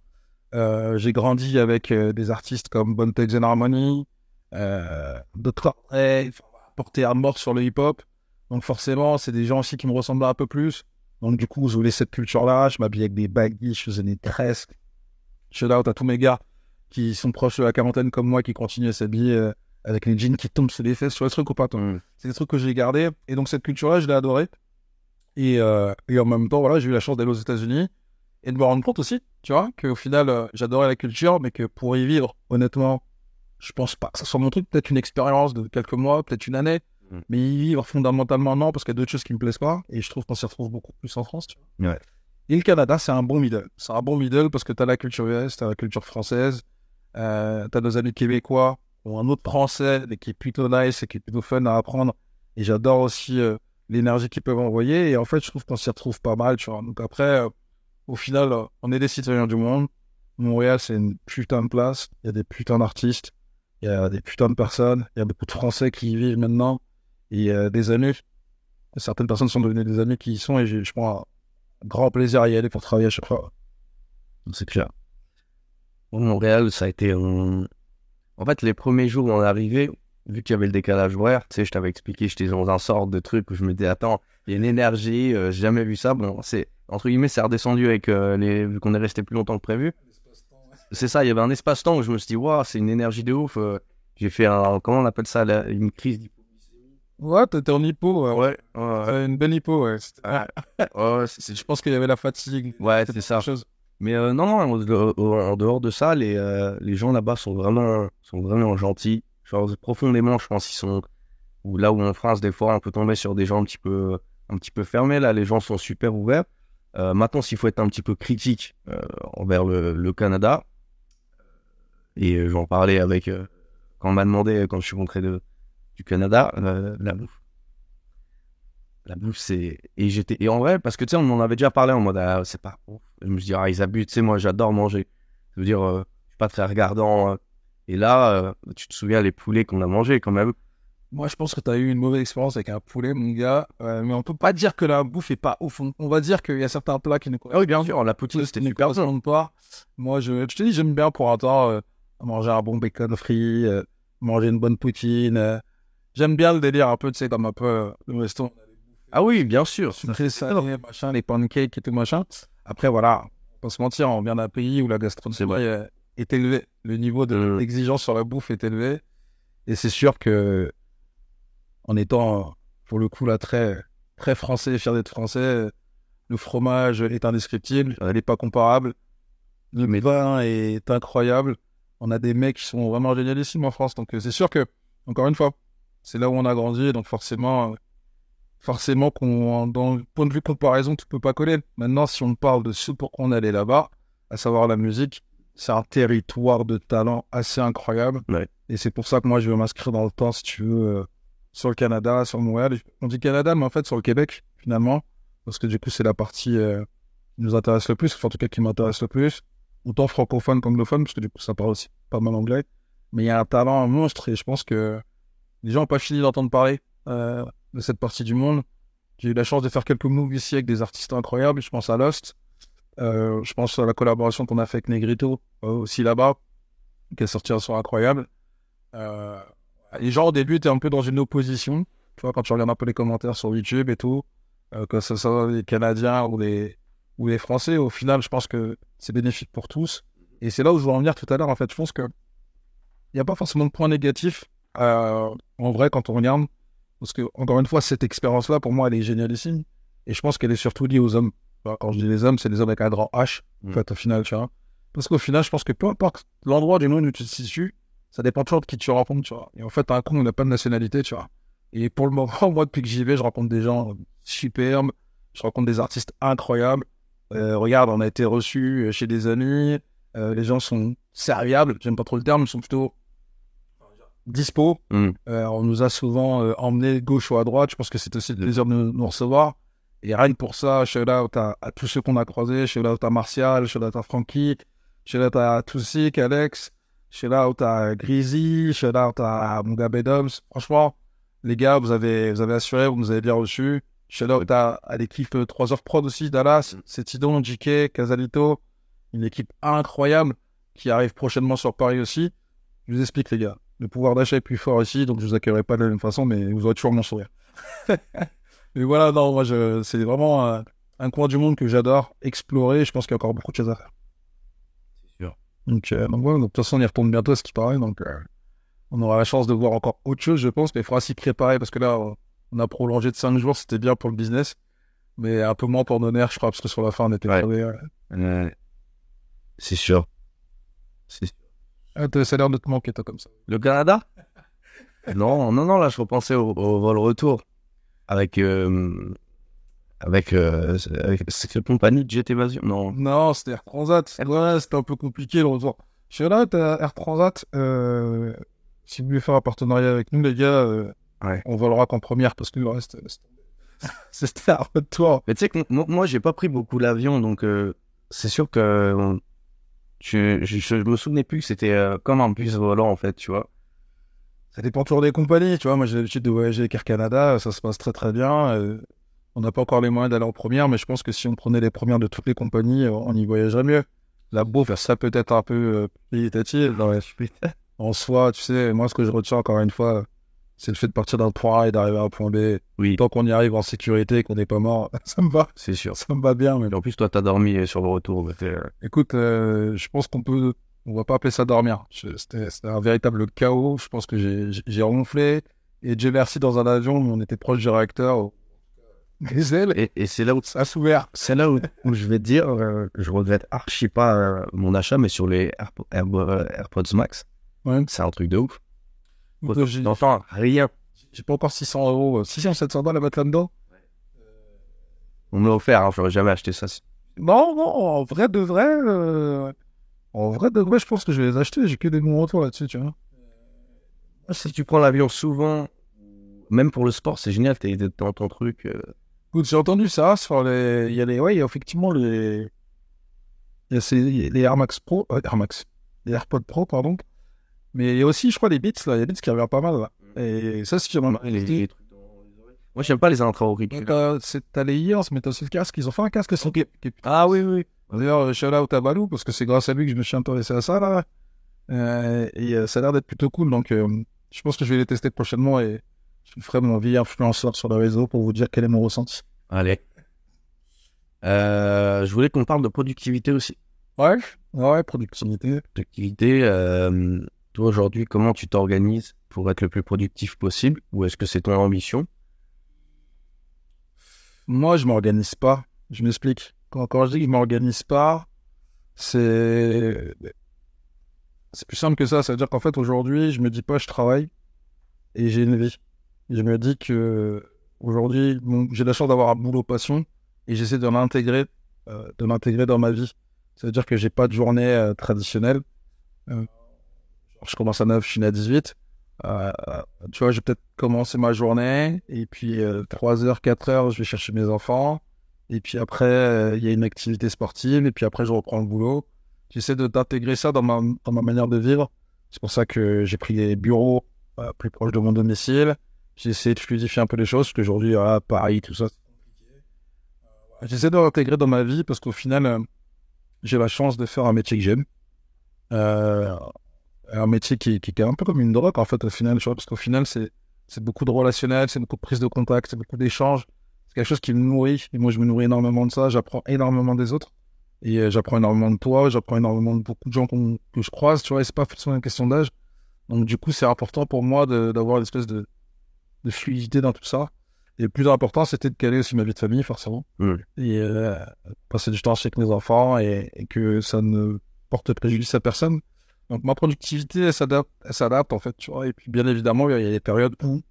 J'ai grandi avec des artistes comme Bone Thugs and Harmony, Dr. Dre, portés à mort sur le hip-hop. Donc forcément, c'est des gens aussi qui me ressemblent un peu plus. Donc du coup, je voulais cette culture-là. Je m'habillais avec des baggy, je faisais des tresses. Shout out à tous mes gars qui sont proches de la quarantaine comme moi, qui continuent à s'habiller avec les jeans qui tombent sur les fesses, sur les trucs ou pas, toi. C'est des trucs que j'ai gardés. Et donc cette culture-là, je l'ai adorée. Et en même temps, voilà, j'ai eu la chance d'aller aux États-Unis et de me rendre compte aussi, tu vois, qu'au final, j'adorais la culture, mais que pour y vivre, honnêtement, je pense pas que ça soit mon truc. Peut-être une expérience de quelques mois, peut-être une année. Mais y vivre fondamentalement, non, parce qu'il y a d'autres choses qui me plaisent pas. Et je trouve qu'on s'y retrouve beaucoup plus en France, tu vois. Ouais. Et le Canada, c'est un bon middle. C'est un bon middle parce que tu as la culture US, tu as la culture française, tu as nos amis québécois, ou un autre français, mais qui est plutôt nice et qui est plutôt fun à apprendre. Et j'adore aussi l'énergie qu'ils peuvent envoyer. Et en fait, je trouve qu'on s'y retrouve pas mal, tu vois. Donc après, au final, on est des citoyens du monde. Montréal, c'est une putain de place. Il y a des putains d'artistes. Il y a des putains de personnes. Il y a beaucoup de Français qui y vivent maintenant. Et des amis. Certaines personnes sont devenues des amis qui y sont. Et je prends un grand plaisir à y aller pour travailler à chaque fois. C'est clair. Montréal, ça a été... En fait, les premiers jours où on est arrivé, vu qu'il y avait le décalage horaire, tu sais, je t'avais expliqué, j'étais dans un sort de truc où je me disais, attends, il y a une énergie, j'ai jamais vu ça. Bon, c'est, entre guillemets, c'est redescendu avec vu qu'on est resté plus longtemps que prévu. C'est ça, il y avait un espace-temps où je me suis dit, waouh, c'est une énergie de ouf. J'ai fait comment on appelle ça, une crise d'hypoglycémie. Ouais, t'étais en hypo. Ouais. Une belle hypo, ouais. Je pense qu'il y avait la fatigue. Ouais, c'est ça. Mais non, en dehors de ça, les gens là-bas sont vraiment gentils. Genre, profondément, je pense qu'ils sont... Ou là où en France, des fois, on peut tomber sur des gens un petit peu fermés. Là, les gens sont super ouverts. Maintenant, s'il faut être un petit peu critique envers le Canada, et j'en parlais avec... quand on m'a demandé, quand je suis rentré du Canada, la bouffe. La bouffe, c'est... Et en vrai, parce que tu sais, on en avait déjà parlé en mode, c'est pas ouf. Je me suis dit, ils abusent, tu sais, moi, j'adore manger. Ça veut dire, je suis pas très regardant. Et là, tu te souviens les poulets qu'on a mangés quand même. Moi, je pense que tu as eu une mauvaise expérience avec un poulet, mon gars. Mais on peut pas dire que la bouffe est pas ouf. On va dire qu'il y a certains plats qui ne correspondent oui, bien sûr, la poutine, c'était super bon. Pas. Moi, je te dis, j'aime bien pour un temps manger un bon bacon frit, manger une bonne poutine. J'aime bien le délire un peu, tu sais, comme un peu le resto. Ah oui, bien sûr. Sucré, salé, machin, les pancakes et tout machin. Après, voilà, on peut se mentir, on vient d'un pays où la gastronomie est élevée. Le niveau d'exigence sur la bouffe est élevé. Et c'est sûr que, en étant, pour le coup, là, très, très français, fier d'être français, le fromage est indescriptible, il n'est pas comparable. Le vin est incroyable. On a des mecs qui sont vraiment génialissimes en France. Donc, c'est sûr que, encore une fois, c'est là où on a grandi. Donc, forcément, dans le point de vue comparaison, tu peux pas coller. Maintenant, si on parle de ce pourquoi on allait là-bas, à savoir la musique, c'est un territoire de talent assez incroyable. Ouais. Et c'est pour ça que moi, je veux m'inscrire dans le temps, si tu veux, sur le Canada, sur Montréal. On dit Canada, mais en fait, sur le Québec, finalement. Parce que du coup, c'est la partie qui nous intéresse le plus, enfin, en tout cas, qui m'intéresse le plus. Autant francophone qu'anglophone, parce que du coup, ça parle aussi pas mal anglais. Mais il y a un talent, un monstre, et je pense que les gens n'ont pas fini d'entendre parler de cette partie du monde. J'ai eu la chance de faire quelques moves ici avec des artistes incroyables. Je pense à Lost. Je pense à la collaboration qu'on a fait avec Negrito, aussi là-bas, qui a sorti un son incroyable. Les gens, au début, étaient un peu dans une opposition. Tu vois, quand tu regardes un peu les commentaires sur YouTube et tout, que ce soit les Canadiens ou les Français, au final, je pense que c'est bénéfique pour tous. Et c'est là où je veux en venir tout à l'heure. En fait, je pense que il n'y a pas forcément de point négatif, en vrai, quand on regarde. Parce que, encore une fois, cette expérience-là, pour moi, elle est génialissime. Et je pense qu'elle est surtout liée aux hommes. Quand je dis les hommes, c'est les hommes avec un grand H, en fait, au final, tu vois. Parce qu'au final, je pense que peu importe l'endroit du monde où tu te situes, ça dépend toujours de qui tu rencontres, tu vois. Et en fait, un coup, on n'a pas de nationalité, tu vois. Et pour le moment, moi, depuis que j'y vais, je rencontre des gens superbes, je rencontre des artistes incroyables. Regarde, on a été reçus chez des amis, les gens sont serviables, j'aime pas trop le terme, ils sont plutôt dispo. On nous a souvent emmenés gauche ou à droite. Je pense que c'est aussi le plaisir de nous recevoir. Et rien que pour ça, shout out à tous ceux qu'on a croisés, shout out à Martial, shout out à Francky, shout out à Toussik, Alex, Shout out à Greasy, shout out à mon gars Bedoms. Franchement, les gars, vous avez assuré, vous nous avez bien reçus. Shout out à l'équipe 3 heures prod aussi, Dallas, c'est Tidon, JK, Casalito. Une équipe incroyable qui arrive prochainement sur Paris aussi. Je vous explique, les gars. Le pouvoir d'achat est plus fort ici, donc je vous accueillerai pas de la même façon, mais vous aurez toujours mon sourire. Mais voilà, non, moi, c'est vraiment un coin du monde que j'adore explorer. Je pense qu'il y a encore beaucoup de choses à faire. C'est sûr. Donc voilà, de toute façon, on y retourne bientôt, ce qui paraît. Donc, on aura la chance de voir encore autre chose, je pense, mais il faudra s'y préparer parce que là, on a prolongé de 5 jours, c'était bien pour le business, mais un peu moins pour nos nerfs, je crois, parce que sur la fin, on était crevés. C'est sûr. C'est sûr. Ah, ça a l'air de te manquer, toi, comme ça. Le Canada? Non, là, je repensais au vol retour avec c'est quelle compagnie de Jet Evasion? Non, c'était Air Transat. Ouais, c'était un peu compliqué le retour. Je suis là, t'as Air Transat. Si vous voulez faire un partenariat avec nous, les gars, on volera qu'en première parce que le reste, c'était un retour. Mais tu sais que moi, j'ai pas pris beaucoup l'avion, donc c'est sûr que je me souvenais plus que c'était comme un bus volant en fait, tu vois. Ça dépend toujours des compagnies, tu vois. Moi, j'ai l'habitude de voyager avec Air Canada, ça se passe très très bien. On n'a pas encore les moyens d'aller en première, mais je pense que si on prenait les premières de toutes les compagnies, on y voyagerait mieux. La bouffe, ça peut être un peu qualitatif. En soi, tu sais, moi, ce que je retiens encore une fois, c'est le fait de partir d'un point A et d'arriver à un point B. Oui. Tant qu'on y arrive en sécurité et qu'on n'est pas mort, ça me va. C'est sûr. Ça me va bien. Mais... En plus, toi, t'as dormi sur le retour. Écoute, je pense on va pas appeler ça dormir. C'était un véritable chaos. Je pense que j'ai ronflé. Et Dieu merci, dans un avion, on était proche du réacteur. Les ailes. Et c'est là où ça s'ouvert. C'est là où je vais te dire, je regrette archi pas mon achat, mais sur les AirPods Max, c'est un truc de ouf. Enfin, rien. J'ai pas encore 600 €, 600, 700 balles à mettre là-dedans. On me l'a offert, hein, j'aurais jamais acheté ça. Non, en vrai de vrai, je pense que je vais les acheter. J'ai que des bons retours là-dessus, tu vois. Si tu prends l'avion souvent, même pour le sport, c'est génial, t'es dans ton truc. Écoute, j'ai entendu ça sur il y a effectivement les Air Max Pro, les AirPods Pro, pardon. Mais il y a aussi, je crois, les Beats, là. Il y a des Beats qui reviennent pas mal, là. Et ça, si j'en ai les trucs moi, j'aime pas les intra-auriculaires. T'as les ears, mais t'as aussi le casque. Ils ont fait un casque sans... Ah oui. D'ailleurs, shout out à Balou, parce que c'est grâce à lui que je me suis intéressé à ça, là. Ça a l'air d'être plutôt cool. Donc, je pense que je vais les tester prochainement et je ferai mon vie influenceur sur le réseau pour vous dire quel est mon ressenti. Allez. Je voulais qu'on parle de productivité aussi. Ouais, productivité. Toi, aujourd'hui, comment tu t'organises pour être le plus productif possible? Ou est-ce que c'est ton ambition? Moi, je m'organise pas. Je m'explique. Quand je dis que je m'organise pas, c'est plus simple que ça. Ça veut dire qu'en fait, aujourd'hui, je me dis pas je travaille et j'ai une vie. Et je me dis que aujourd'hui, j'ai la chance d'avoir un boulot passion et j'essaie de l'intégrer dans ma vie. Ça veut dire que j'ai pas de journée traditionnelle. Je commence à 9, je finis à 18. Tu vois, je vais peut-être commencer ma journée et puis 3 heures, 4 heures, je vais chercher mes enfants. Et puis après, il y a une activité sportive et puis après, je reprends le boulot. J'essaie d'intégrer ça dans ma manière de vivre. C'est pour ça que j'ai pris des bureaux plus proches de mon domicile. J'ai essayé de fluidifier un peu les choses parce qu'aujourd'hui, Paris, tout ça, c'est compliqué. J'essaie de l'intégrer dans ma vie parce qu'au final, j'ai la chance de faire un métier que j'aime. Un métier qui est un peu comme une drogue en fait au final, parce qu'au final c'est beaucoup de relationnel, c'est beaucoup de prise de contact, c'est beaucoup d'échanges, c'est quelque chose qui me nourrit et moi je me nourris énormément de ça, j'apprends énormément des autres et j'apprends énormément de toi, j'apprends énormément de beaucoup de gens que je croise, tu vois, et c'est pas forcément une question d'âge, donc du coup c'est important pour moi d'avoir une espèce de fluidité dans tout ça, et le plus important c'était de caler aussi ma vie de famille forcément, et passer du temps avec mes enfants et que ça ne porte préjudice à personne. Donc ma productivité, elle s'adapte en fait, tu vois. Et puis bien évidemment, il y a des périodes où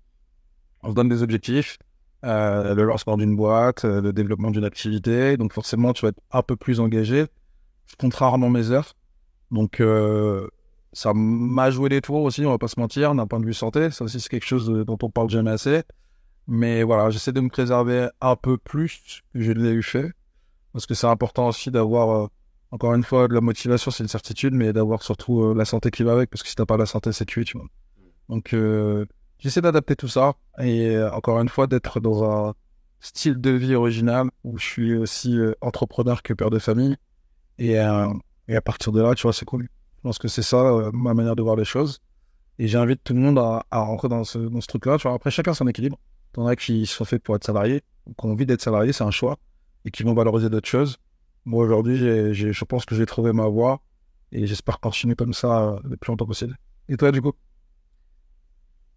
on se donne des objectifs, le lancement d'une boîte, le développement d'une activité. Donc forcément, tu vas être un peu plus engagé. Je compte rarement mes heures. Donc ça m'a joué des tours aussi, on va pas se mentir, d'un point de vue santé. Ça aussi, c'est quelque chose dont on parle jamais assez. Mais voilà, j'essaie de me préserver un peu plus que je ne l'ai eu fait. Parce que c'est important aussi d'avoir encore une fois, de la motivation, c'est une certitude, mais d'avoir surtout la santé qui va avec, parce que si t'as pas la santé, c'est cuit, tu vois. Donc, j'essaie d'adapter tout ça, et encore une fois, d'être dans un style de vie original, où je suis aussi entrepreneur que père de famille, et, euh, et à partir de là, tu vois, c'est cool. Je pense que c'est ça, ma manière de voir les choses. Et j'invite tout le monde à rentrer dans ce truc-là. Tu vois, après, chacun son équilibre. T'en as qui sont faits pour être salariés, qui ont envie d'être salariés, c'est un choix, et qui vont valoriser d'autres choses. Moi, aujourd'hui, je pense que j'ai trouvé ma voie, et j'espère continuer comme ça le plus longtemps possible. Et toi, du coup?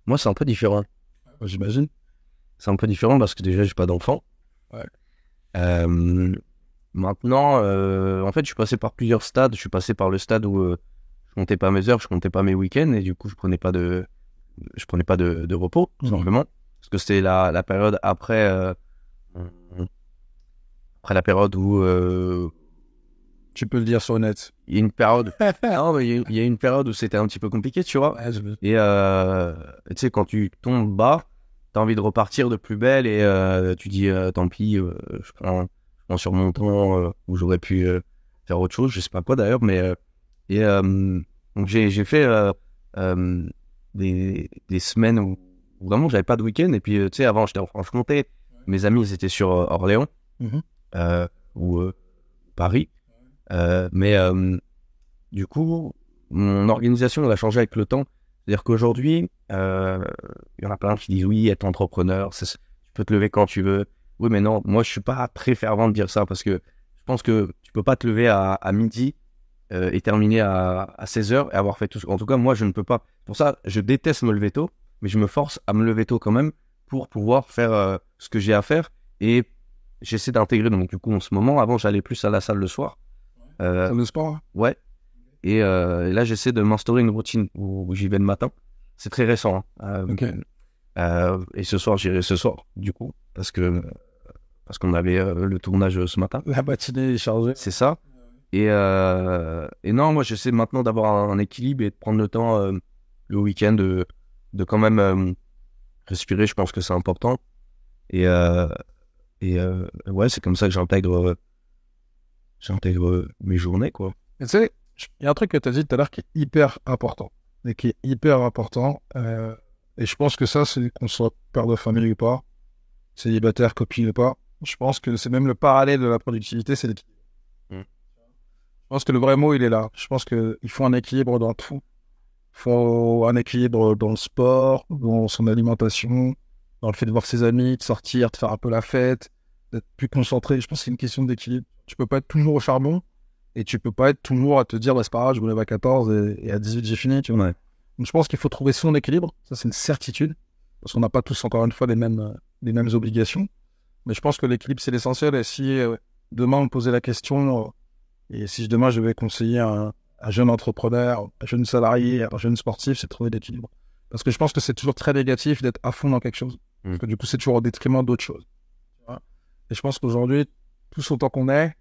Moi, c'est un peu différent. J'imagine. C'est un peu différent parce que déjà, j'ai pas d'enfant. Ouais. Maintenant, en fait, je suis passé par plusieurs stades. Je suis passé par le stade où je comptais pas mes heures, je comptais pas mes week-ends, et du coup, je prenais pas de repos, tout simplement. Parce que c'était la période après la période où Tu peux le dire sur le net. il y a une période. Non, mais il y a une période où c'était un petit peu compliqué, tu vois. Ouais, Et tu sais, quand tu tombes bas, t'as envie de repartir de plus belle, et tu dis tant pis, je prends sur mon temps où j'aurais pu faire autre chose, je sais pas quoi d'ailleurs, mais donc j'ai fait des semaines où vraiment j'avais pas de week-end, et puis tu sais, avant j'étais en Franche-Comté, mes amis ils étaient sur Orléans Mhm. ou Paris, mais du coup mon organisation elle a changé avec le temps. C'est-à-dire qu'aujourd'hui, il y en a plein qui disent oui, être entrepreneur, tu peux te lever quand tu veux. Oui, mais non, moi je suis pas très fervent de dire ça, parce que je pense que tu peux pas te lever à midi et terminer à 16h et avoir fait tout. En tout cas, moi je ne peux pas. Pour ça, je déteste me lever tôt, mais je me force à me lever tôt quand même pour pouvoir faire ce que j'ai à faire, et j'essaie d'intégrer. Donc du coup, en ce moment, avant j'allais plus à la salle le soir. C'est le sport, hein. Ouais. Et là, j'essaie de m'instaurer une routine où j'y vais le matin. C'est très récent, hein. Ok. Et ce soir, j'irai ce soir, du coup, parce qu'on avait le tournage ce matin. La matinée est chargée. C'est ça. Et non, moi, j'essaie maintenant d'avoir un équilibre et de prendre le temps le week-end de quand même respirer. Je pense que c'est important. Et ouais, c'est comme ça que j'intègre mes journées, quoi. Et tu sais, il y a un truc que tu as dit tout à l'heure qui est hyper important. Et qui est hyper important. Et je pense que ça, c'est qu'on soit père de famille ou pas, célibataire, copine ou pas. Je pense que c'est même le parallèle de la productivité, c'est l'équilibre. Mm. Je pense que le vrai mot, il est là. Je pense qu'il faut un équilibre dans tout. Il faut un équilibre dans le sport, dans son alimentation, dans le fait de voir ses amis, de sortir, de faire un peu la fête, d'être plus concentré. Je pense que c'est une question d'équilibre. Tu peux pas être toujours au charbon et tu peux pas être toujours à te dire, bah, c'est pas grave, je me lève à 14 et à 18 j'ai fini, tu vois. Ouais. Donc je pense qu'il faut trouver son équilibre. Ça, c'est une certitude. Parce qu'on n'a pas tous, encore une fois, les mêmes obligations. Mais je pense que l'équilibre, c'est l'essentiel. Et si demain, on me posait la question, et si demain, je vais conseiller un jeune entrepreneur, un jeune salarié, un jeune sportif, c'est de trouver l'équilibre. Parce que je pense que c'est toujours très négatif d'être à fond dans quelque chose. Parce que du coup, c'est toujours au détriment d'autres choses. Tu vois. Et je pense qu'aujourd'hui, tous autant qu'on est,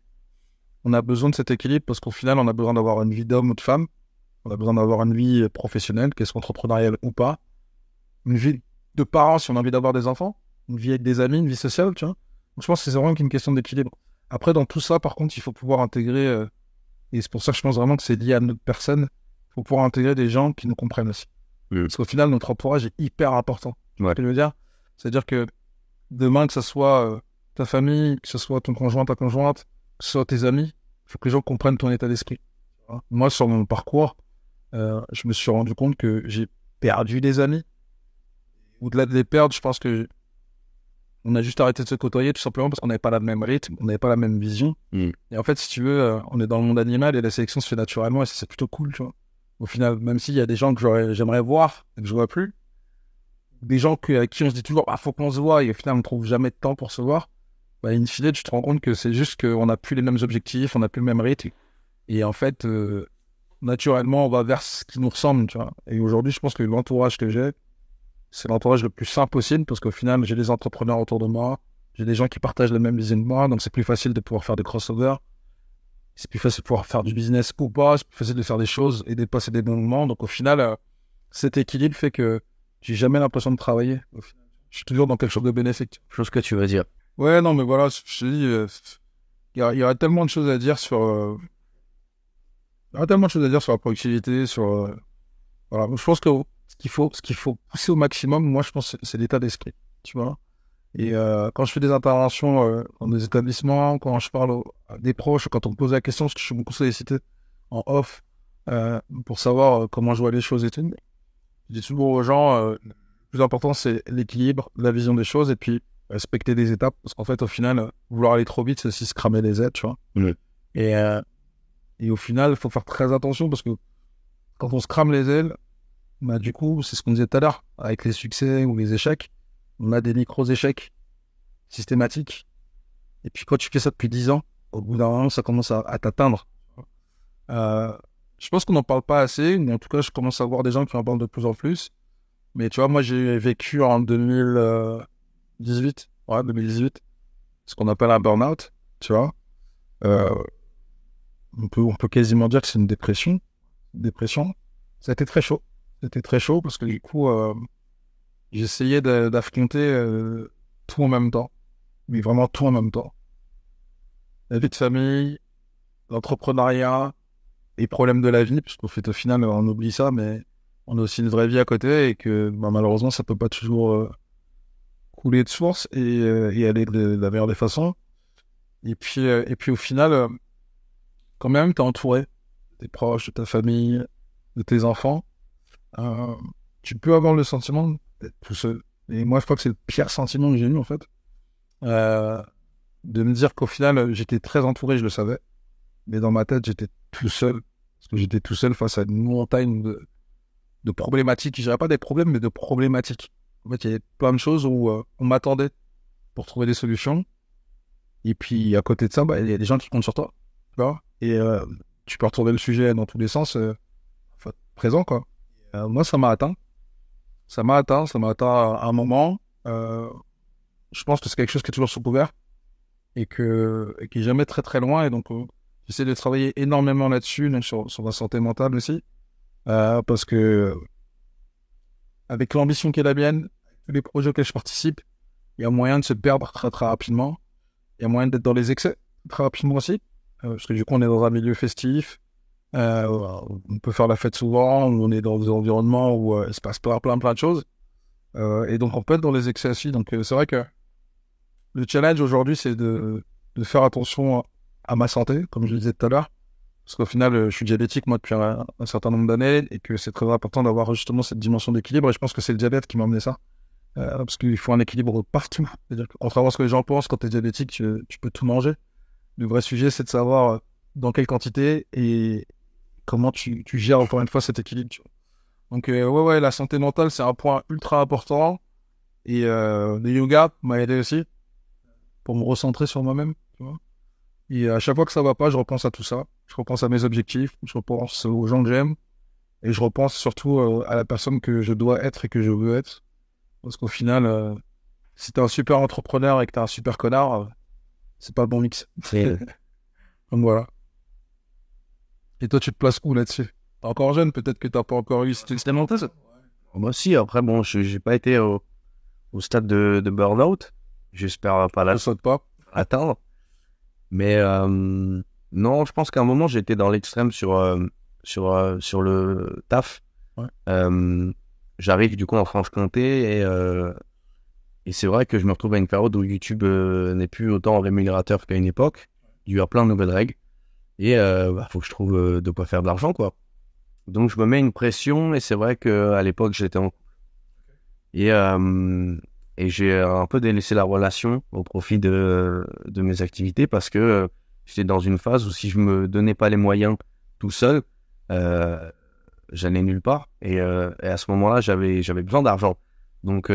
on a besoin de cet équilibre parce qu'au final, on a besoin d'avoir une vie d'homme ou de femme. On a besoin d'avoir une vie professionnelle, qu'elle soit entrepreneuriale ou pas. Une vie de parents si on a envie d'avoir des enfants. Une vie avec des amis, une vie sociale, tu vois. Donc, je pense que c'est vraiment qu'une question d'équilibre. Après, dans tout ça, par contre, il faut pouvoir intégrer, et c'est pour ça que je pense vraiment que c'est lié à notre personne, il faut pouvoir intégrer des gens qui nous comprennent aussi. Parce qu'au final, notre entourage est hyper important. Tu vois ce que je veux dire? C'est-à-dire que demain, que ce soit ta famille, que ce soit ton conjoint, ta conjointe, que ce soit tes amis, il faut que les gens comprennent ton état d'esprit. Tu vois. Moi, sur mon parcours, je me suis rendu compte que j'ai perdu des amis. Au-delà de les perdre, je pense que on a juste arrêté de se côtoyer tout simplement parce qu'on n'avait pas la même rythme, on n'avait pas la même vision. Et en fait, si tu veux, on est dans le monde animal et la sélection se fait naturellement et c'est plutôt cool, tu vois. Au final, même s'il y a des gens que j'aimerais voir et que je vois plus, des gens avec qui on se dit toujours, bah, faut qu'on se voit et au final, on ne trouve jamais de temps pour se voir, bah, in fine, tu te rends compte que c'est juste qu'on n'a plus les mêmes objectifs, on n'a plus le même rythme. Et en fait, naturellement, on va vers ce qui nous ressemble, tu vois. Et aujourd'hui, je pense que l'entourage que j'ai, c'est l'entourage le plus sain possible parce qu'au final, j'ai des entrepreneurs autour de moi, j'ai des gens qui partagent la même vision que moi, donc c'est plus facile de pouvoir faire des crossovers, c'est plus facile de pouvoir faire du business ou pas, c'est plus facile de faire des choses et de passer des bons moments. Donc au final, cet équilibre fait que j'ai jamais l'impression de travailler. Au final. Je suis toujours dans quelque chose de bénéfique. Chose que tu veux dire. Ouais, non, mais voilà, je te dis, il y aurait tellement de choses à dire sur Il y a tellement de choses à dire sur la productivité, sur voilà. Je pense que ce qu'il faut pousser au maximum, moi, je pense, c'est l'état d'esprit, tu vois. Et quand je fais des interventions dans des établissements, quand je parle à des proches, quand on me pose la question, parce que je suis beaucoup sollicité en off pour savoir comment je vois les choses et tout, je dis toujours aux gens, le plus important, c'est l'équilibre, la vision des choses, et puis respecter des étapes, parce qu'en fait, au final, vouloir aller trop vite, c'est aussi se cramer les ailes, tu vois. Ouais. Et, euh, et au final, il faut faire très attention, parce que quand on se crame les ailes, bah, du coup, c'est ce qu'on disait tout à l'heure, avec les succès ou les échecs, on a des micros-échecs systématiques. Et puis quand tu fais ça depuis 10 ans, au bout d'un moment, ça commence à t'atteindre. Euh, je pense qu'on n'en parle pas assez, mais en tout cas, je commence à voir des gens qui en parlent de plus en plus. Mais tu vois, moi, j'ai vécu en 2018, ouais, 2018, ce qu'on appelle un burn-out, tu vois. Euh, on peut quasiment dire que c'est une dépression. Dépression. Ça a été très chaud. C'était très chaud parce que du coup, j'essayais d'affronter tout en même temps. Mais vraiment tout en même temps. La vie de famille, l'entrepreneuriat, les problèmes de la vie, parce qu'au fait, au final, on oublie ça, mais on a aussi une vraie vie à côté et que bah, malheureusement, ça peut pas toujours couler de source et aller de la meilleure des façons. Et puis au final, quand même, t'es entouré de tes proches, de ta famille, de tes enfants. Euh, Tu peux avoir le sentiment d'être tout seul. Et moi, je crois que c'est le pire sentiment que j'ai eu, en fait. Euh, de me dire qu'au final, j'étais très entouré, je le savais. Mais dans ma tête, j'étais tout seul. Parce que j'étais tout seul face à une montagne de problématiques. Je dirais pas des problèmes, mais de problématiques. En fait, il y avait plein de choses où on m'attendait pour trouver des solutions. Et puis, à côté de ça, bah, il y a des gens qui comptent sur toi. Tu vois. Et tu peux retourner le sujet dans tous les sens, enfin, présent, quoi. Moi, ça m'a atteint. Ça m'a atteint à un moment. Je pense que c'est quelque chose qui est toujours sous couvert et qui est jamais très très loin. Et donc, j'essaie de travailler énormément là-dessus, donc sur la santé mentale aussi. Parce que avec l'ambition qui est la mienne, tous les projets auxquels je participe, il y a moyen de se perdre très très rapidement. Il y a moyen d'être dans les excès très rapidement aussi. Parce que du coup, on est dans un milieu festif. On peut faire la fête souvent. On est dans des environnements où il se passe plein de choses. Et donc, on peut être dans les excès aussi. Donc, c'est vrai que le challenge aujourd'hui, c'est de faire attention à ma santé, comme je le disais tout à l'heure. Parce qu'au final, je suis diabétique, moi, depuis un certain nombre d'années, et que c'est très important d'avoir justement cette dimension d'équilibre. Et je pense que c'est le diabète qui m'a amené ça. Parce qu'il faut un équilibre partout. C'est-à-dire que, contrairement à ce que les gens pensent, quand tu es diabétique, tu peux tout manger. Le vrai sujet, c'est de savoir dans quelle quantité et comment tu gères encore une fois cet équilibre. Tu vois. Donc, ouais, la santé mentale, c'est un point ultra important. Et le yoga m'a aidé aussi pour me recentrer sur moi-même. Tu vois. Et à chaque fois que ça va pas, je repense à tout ça. Je repense à mes objectifs, je repense aux gens que j'aime, et je repense surtout à la personne que je dois être et que je veux être. Parce qu'au final, si t'es un super entrepreneur et que t'es un super connard, c'est pas le bon mix. Donc voilà. Et toi, tu te places où là-dessus? T'es encore jeune, peut-être que t'as pas encore eu cette expérience. Moi aussi, après, bon, j'ai pas été au stade de burn-out. J'espère pas Je saute pas. l'atteindre. Mais non, je pense qu'à un moment, j'étais dans l'extrême sur le taf. Ouais. J'arrive du coup en Franche-Comté et c'est vrai que je me retrouve à une période où YouTube n'est plus autant rémunérateur qu'à une époque. Il y a plein de nouvelles règles et faut que je trouve de quoi faire de l'argent, quoi. Donc je me mets une pression et c'est vrai qu'à l'époque, j'étais en et, et j'ai un peu délaissé la relation au profit de mes activités parce que j'étais dans une phase où si je me donnais pas les moyens tout seul, j'allais nulle part. Et à ce moment-là, j'avais besoin d'argent. Donc,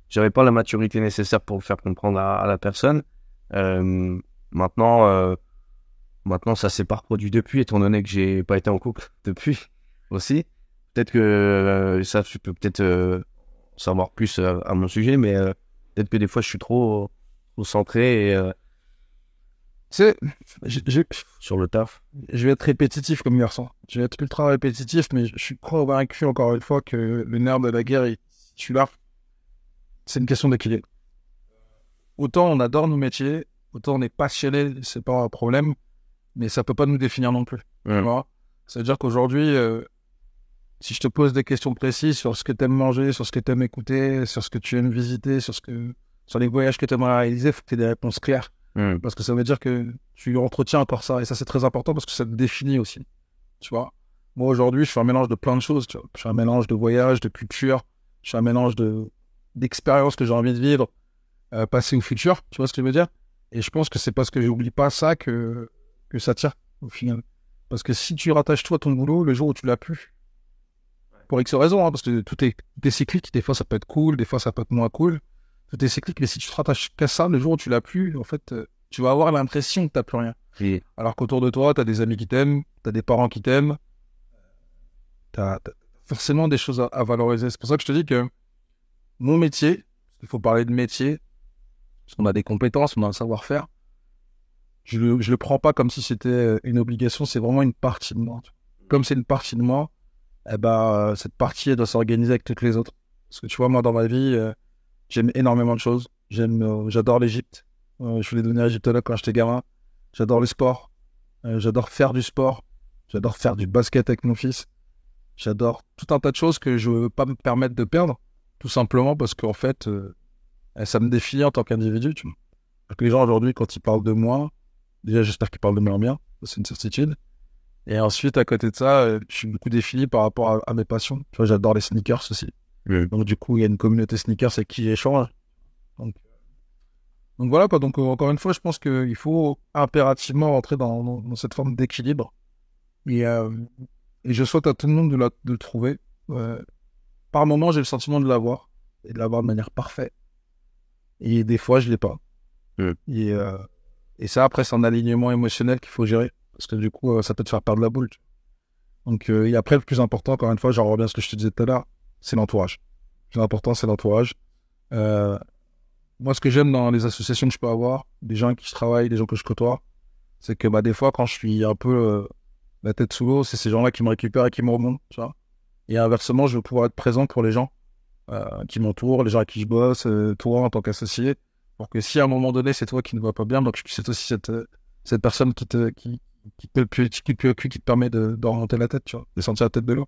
j'avais pas la maturité nécessaire pour le faire comprendre à la personne. Euh, maintenant, maintenant, ça s'est pas reproduit depuis, étant donné que j'ai pas été en couple depuis aussi. Peut-être que ça, tu peux peut-être savoir plus à mon sujet, mais peut-être que des fois, je suis trop centré et, Tu sais, sur le taf. je vais être répétitif comme garçon. Je vais être ultra répétitif, mais je suis convaincu encore une fois que le nerf de la guerre, je suis là. C'est une question d'équilibre. Autant on adore nos métiers, autant on est passionné, c'est pas un problème. mais ça peut pas nous définir non plus. Tu vois, c'est-à-dire qu'aujourd'hui, si je te pose des questions précises sur ce que tu aimes manger, sur ce que tu aimes écouter, sur ce que tu aimes visiter, sur les voyages que tu aimerais réaliser, il faut que tu aies des réponses claires. Parce que ça veut dire que tu entretiens encore ça. Et ça, c'est très important parce que ça te définit aussi. Tu vois, moi, aujourd'hui, je fais un mélange de plein de choses. Tu vois. Je fais un mélange de voyage, de culture. Je fais un mélange d'expériences que j'ai envie de vivre, passé ou futur. Tu vois ce que je veux dire? Et je pense que c'est parce que j'oublie pas ça que ça tient, au final. Parce que si tu rattaches tout à ton boulot, le jour où tu l'as plus, pour X raisons, hein, parce que tout est cyclique, des fois ça peut être cool, des fois ça peut être moins cool, tout est cyclique, mais si tu te rattaches qu'à ça, le jour où tu l'as plus, en fait, tu vas avoir l'impression que t'as plus rien. Et Alors qu'autour de toi, t'as des amis qui t'aiment, t'as des parents qui t'aiment, t'as forcément des choses à valoriser. C'est pour ça que je te dis que mon métier, il faut parler de métier, parce qu'on a des compétences, on a un savoir-faire, je le prends pas comme si c'était une obligation, c'est vraiment une partie de moi. Comme c'est une partie de moi, eh ben, cette partie, elle doit s'organiser avec toutes les autres. Parce que tu vois, moi, dans ma vie, j'aime énormément de choses. J'adore l'Égypte. Je voulais devenir égyptologue quand j'étais gamin. J'adore le sport. J'adore faire du sport. J'adore faire du basket avec mon fils. J'adore tout un tas de choses que je ne veux pas me permettre de perdre. Tout simplement parce qu'en fait, ça me définit en tant qu'individu. Tu vois. Donc, les gens aujourd'hui, quand ils parlent de moi, déjà, j'espère qu'ils parlent de moi en bien. Ça, c'est une certitude. Et ensuite, à côté de ça, je suis beaucoup défini par rapport à mes passions. Tu vois, j'adore les sneakers aussi. Donc, du coup, il y a une communauté sneakers avec qui j'échange. Donc, voilà, quoi. Donc, encore une fois, je pense qu'il faut impérativement rentrer dans cette forme d'équilibre. Et je souhaite à tout le monde de le trouver. Par moment, j'ai le sentiment de l'avoir. Et de l'avoir de manière parfaite. Et des fois, je l'ai pas. Et ça, après, c'est un alignement émotionnel qu'il faut gérer. Parce que du coup, ça peut te faire perdre la boule. Donc, et après, le plus important, encore une fois, j'en reviens à ce que je te disais tout à l'heure, c'est l'entourage. Le plus important, c'est l'entourage. Moi, ce que j'aime dans les associations que je peux avoir, des gens qui travaillent, des gens que je côtoie, c'est que des fois, quand je suis un peu la tête sous l'eau, c'est ces gens-là qui me récupèrent et qui me remontent. Tu vois. Et inversement, je veux pouvoir être présent pour les gens qui m'entourent, les gens avec qui je bosse, toi en tant qu'associé, pour que si à un moment donné, c'est toi qui ne va pas bien, donc je puisse être aussi cette personne qui te permet de remonter la tête, tu vois, de sentir la tête de l'eau.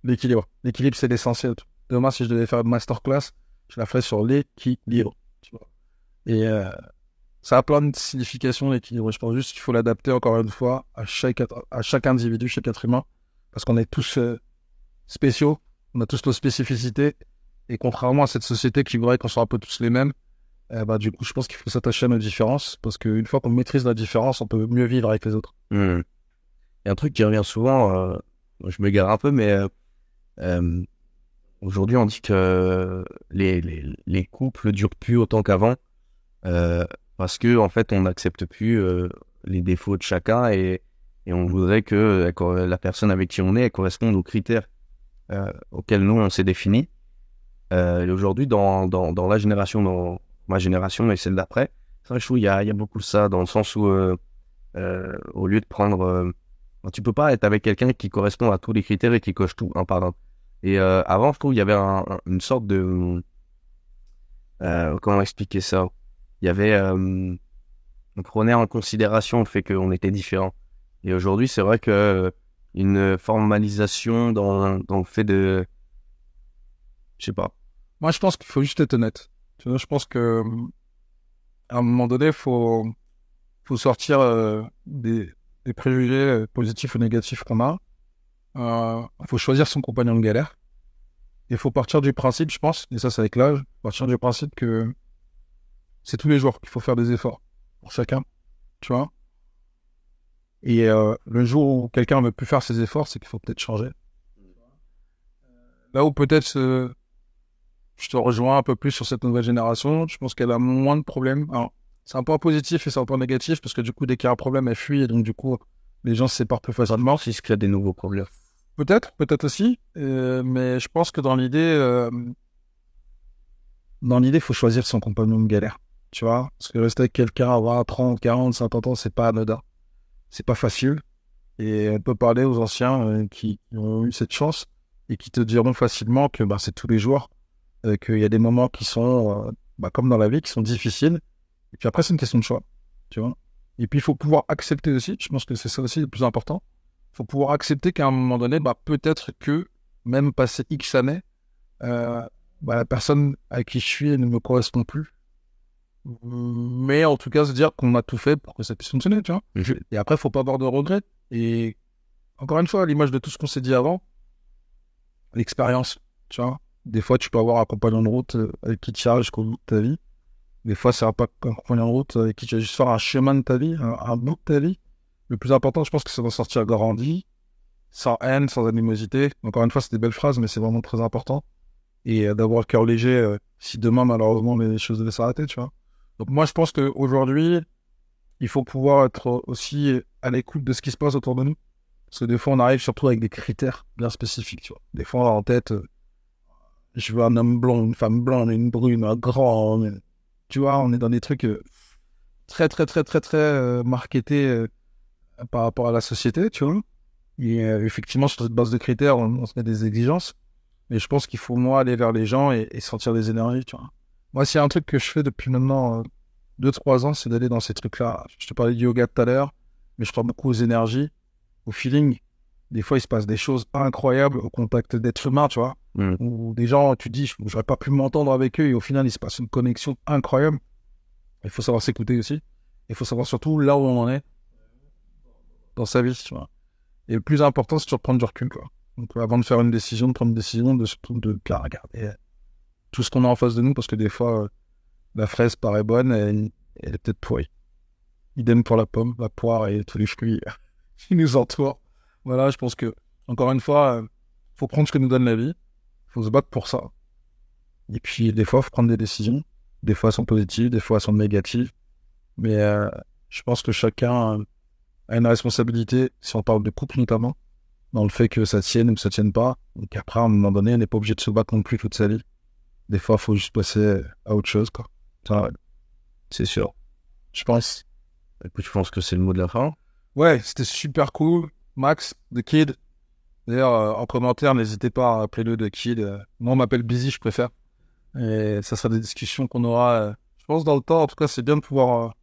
L'équilibre, c'est l'essentiel. Demain, si je devais faire une masterclass, je la ferais sur l'équilibre, tu vois. Et ça a plein de significations, l'équilibre. Je pense juste qu'il faut l'adapter encore une fois à chaque individu, chaque être humain, parce qu'on est tous spéciaux, on a tous nos spécificités, et contrairement à cette société qui voudrait qu'on soit un peu tous les mêmes, du coup, je pense qu'il faut s'attacher à nos différences, parce qu'une fois qu'on maîtrise la différence, on peut mieux vivre avec les autres. Il y a un truc qui revient souvent, je m'égare un peu, mais aujourd'hui, on dit que les couples durent plus autant qu'avant, parce que en fait, on n'accepte plus les défauts de chacun et on voudrait que la personne avec qui on est elle corresponde aux critères auxquels nous on s'est définis. Et aujourd'hui, dans la génération, dans ma génération et celle d'après, c'est vrai que je trouve il y a beaucoup de ça, dans le sens où au lieu de prendre, tu peux pas être avec quelqu'un qui correspond à tous les critères et qui coche tout un par un. Et avant, je trouve il y avait une sorte de comment expliquer ça? Il y avait on prenait en considération le fait qu'on était différents. Et aujourd'hui, c'est vrai que une formalisation dans le fait de, je sais pas. Moi, je pense qu'il faut juste être honnête. Tu vois, je pense que à un moment donné, faut sortir des préjugés positifs ou négatifs qu'on a. Faut choisir son compagnon de galère. Il faut partir du principe, je pense, et ça c'est avec l'âge, partir du principe que c'est tous les jours qu'il faut faire des efforts pour chacun, tu vois. Et le jour où quelqu'un ne veut plus faire ses efforts, c'est qu'il faut peut-être changer. Là où peut-être je te rejoins un peu plus sur cette nouvelle génération, je pense qu'elle a moins de problèmes. Alors, c'est un point positif et c'est un point négatif, parce que du coup, dès qu'il y a un problème, elle fuit, et donc du coup, les gens se séparent plus facilement. Si se crée des nouveaux problèmes. Peut-être aussi, mais je pense que dans l'idée, il faut choisir son compagnon de galère, tu vois. Parce que rester avec quelqu'un à 20, 30, 40, 50 ans, c'est pas anodin. C'est pas facile. Et on peut parler aux anciens qui ont eu cette chance et qui te diront facilement que c'est tous les jours, qu'il y a des moments qui sont, comme dans la vie, qui sont difficiles. Et puis après, c'est une question de choix, tu vois. Et puis, il faut pouvoir accepter aussi, je pense que c'est ça aussi le plus important, il faut pouvoir accepter qu'à un moment donné, peut-être que, même passé X années, la personne à qui je suis elle ne me correspond plus. Mais en tout cas, se dire qu'on a tout fait pour que ça puisse fonctionner, tu vois. Et après, il faut pas avoir de regrets. Et encore une fois, à l'image de tout ce qu'on s'est dit avant, l'expérience, tu vois. Des fois, tu peux avoir un compagnon de route avec qui tu charges jusqu'au bout de ta vie. Des fois, c'est pas un compagnon de route avec qui tu vas juste faire un chemin de ta vie, un bout de ta vie. Le plus important, je pense que c'est d'en sortir grandi, sans haine, sans animosité. Encore une fois, c'est des belles phrases, mais c'est vraiment très important. Et d'avoir le cœur léger si demain, malheureusement, les choses devaient s'arrêter, tu vois. Donc moi, je pense qu'aujourd'hui, il faut pouvoir être aussi à l'écoute de ce qui se passe autour de nous. Parce que des fois, on arrive surtout avec des critères bien spécifiques, tu vois. Des fois, on a en tête, je veux un homme blond, une femme blonde, une brune, un grand... Tu vois, on est dans des trucs très, très, très, très, très marketés par rapport à la société, tu vois. Et effectivement, sur cette base de critères, on se met des exigences. Mais je pense qu'il faut, moi, aller vers les gens et sentir des énergies, tu vois. Moi, s'il y a un truc que je fais depuis maintenant 2-3 ans, c'est d'aller dans ces trucs-là. Je te parlais du yoga tout à l'heure, mais je crois beaucoup aux énergies, au feeling. Des fois, il se passe des choses incroyables au contact d'êtres humains, tu vois. Où des gens, tu te dis, j'aurais pas pu m'entendre avec eux, et au final, il se passe une connexion incroyable. Il faut savoir s'écouter aussi. Il faut savoir surtout là où on en est dans sa vie, tu vois. Et le plus important, c'est toujours de prendre du recul, quoi. Donc, avant de faire une décision, de prendre une décision, surtout de bien regarder tout ce qu'on a en face de nous, parce que des fois, la fraise paraît bonne et elle est peut-être pourrie. Idem pour la pomme, la poire et tous les fruits qui nous entourent. Voilà, je pense que, encore une fois, faut prendre ce que nous donne la vie, faut se battre pour ça. Et puis, des fois, faut prendre des décisions. Des fois, elles sont positives, des fois, elles sont négatives. Mais je pense que chacun a une responsabilité, si on parle de couple notamment, dans le fait que ça tienne ou que ça tienne pas. Donc après, à un moment donné, on n'est pas obligé de se battre non plus toute sa vie. Des fois, il faut juste passer à autre chose, quoi. Ça, C'est sûr. je pense. Écoute, je pense que c'est le mot de la fin. Ouais, c'était super cool. Max, The Kid. D'ailleurs, en commentaire, n'hésitez pas à appeler le The Kid. Moi, on m'appelle Busy, je préfère. Et ça sera des discussions qu'on aura, je pense, dans le temps. En tout cas, c'est bien de pouvoir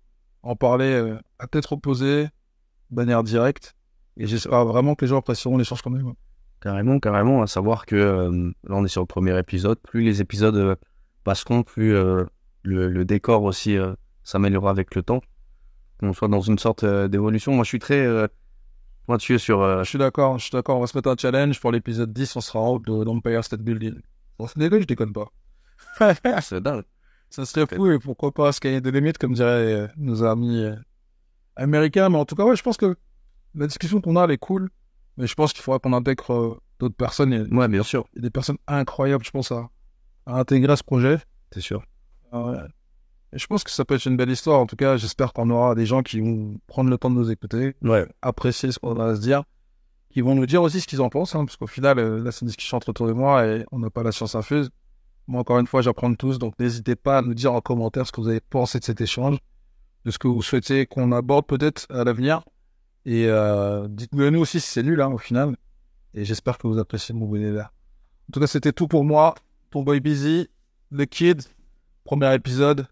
en parler à tête reposée, de manière directe. Et j'espère vraiment que les gens apprécieront l'échange qu'on a eu. Ouais. Carrément, carrément. À savoir que là, on est sur le premier épisode. Plus les épisodes passeront, plus le décor aussi s'améliorera avec le temps. Qu'on soit dans une sorte d'évolution. Moi, je suis très pointueux sur... Je suis d'accord. On va se mettre un challenge. Pour l'épisode 10, on sera en haut de l'Empire State Building. Bon, c'est dégueu, je déconne pas. C'est dingue. Ça serait fou et pourquoi pas scanner des limites, comme diraient nos amis américains. Mais en tout cas, ouais, je pense que la discussion qu'on a, elle est cool. Mais je pense qu'il faudra qu'on intègre d'autres personnes. Ouais, bien sûr. Il y a des personnes incroyables, je pense, à intégrer à ce projet. C'est sûr. Ouais. Et je pense que ça peut être une belle histoire. En tout cas, j'espère qu'on aura des gens qui vont prendre le temps de nous écouter, Ouais. apprécier ce qu'on va se dire, qui vont nous dire aussi ce qu'ils en pensent. Parce qu'au final, là, c'est une discussion entre toi et moi et on n'a pas la science infuse. Moi, encore une fois, j'apprends de tous. Donc, n'hésitez pas à nous dire en commentaire ce que vous avez pensé de cet échange, de ce que vous souhaitez qu'on aborde peut-être à l'avenir. Et dites-nous nous aussi si c'est nul, au final. Et j'espère que vous appréciez mon bonnet là. En tout cas, c'était tout pour moi. Ton boy Busy, The Kid, premier épisode.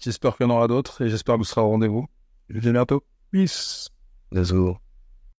J'espère qu'il y en aura d'autres et j'espère que vous serez au rendez-vous. Je vous dis à bientôt. Peace. Let's go.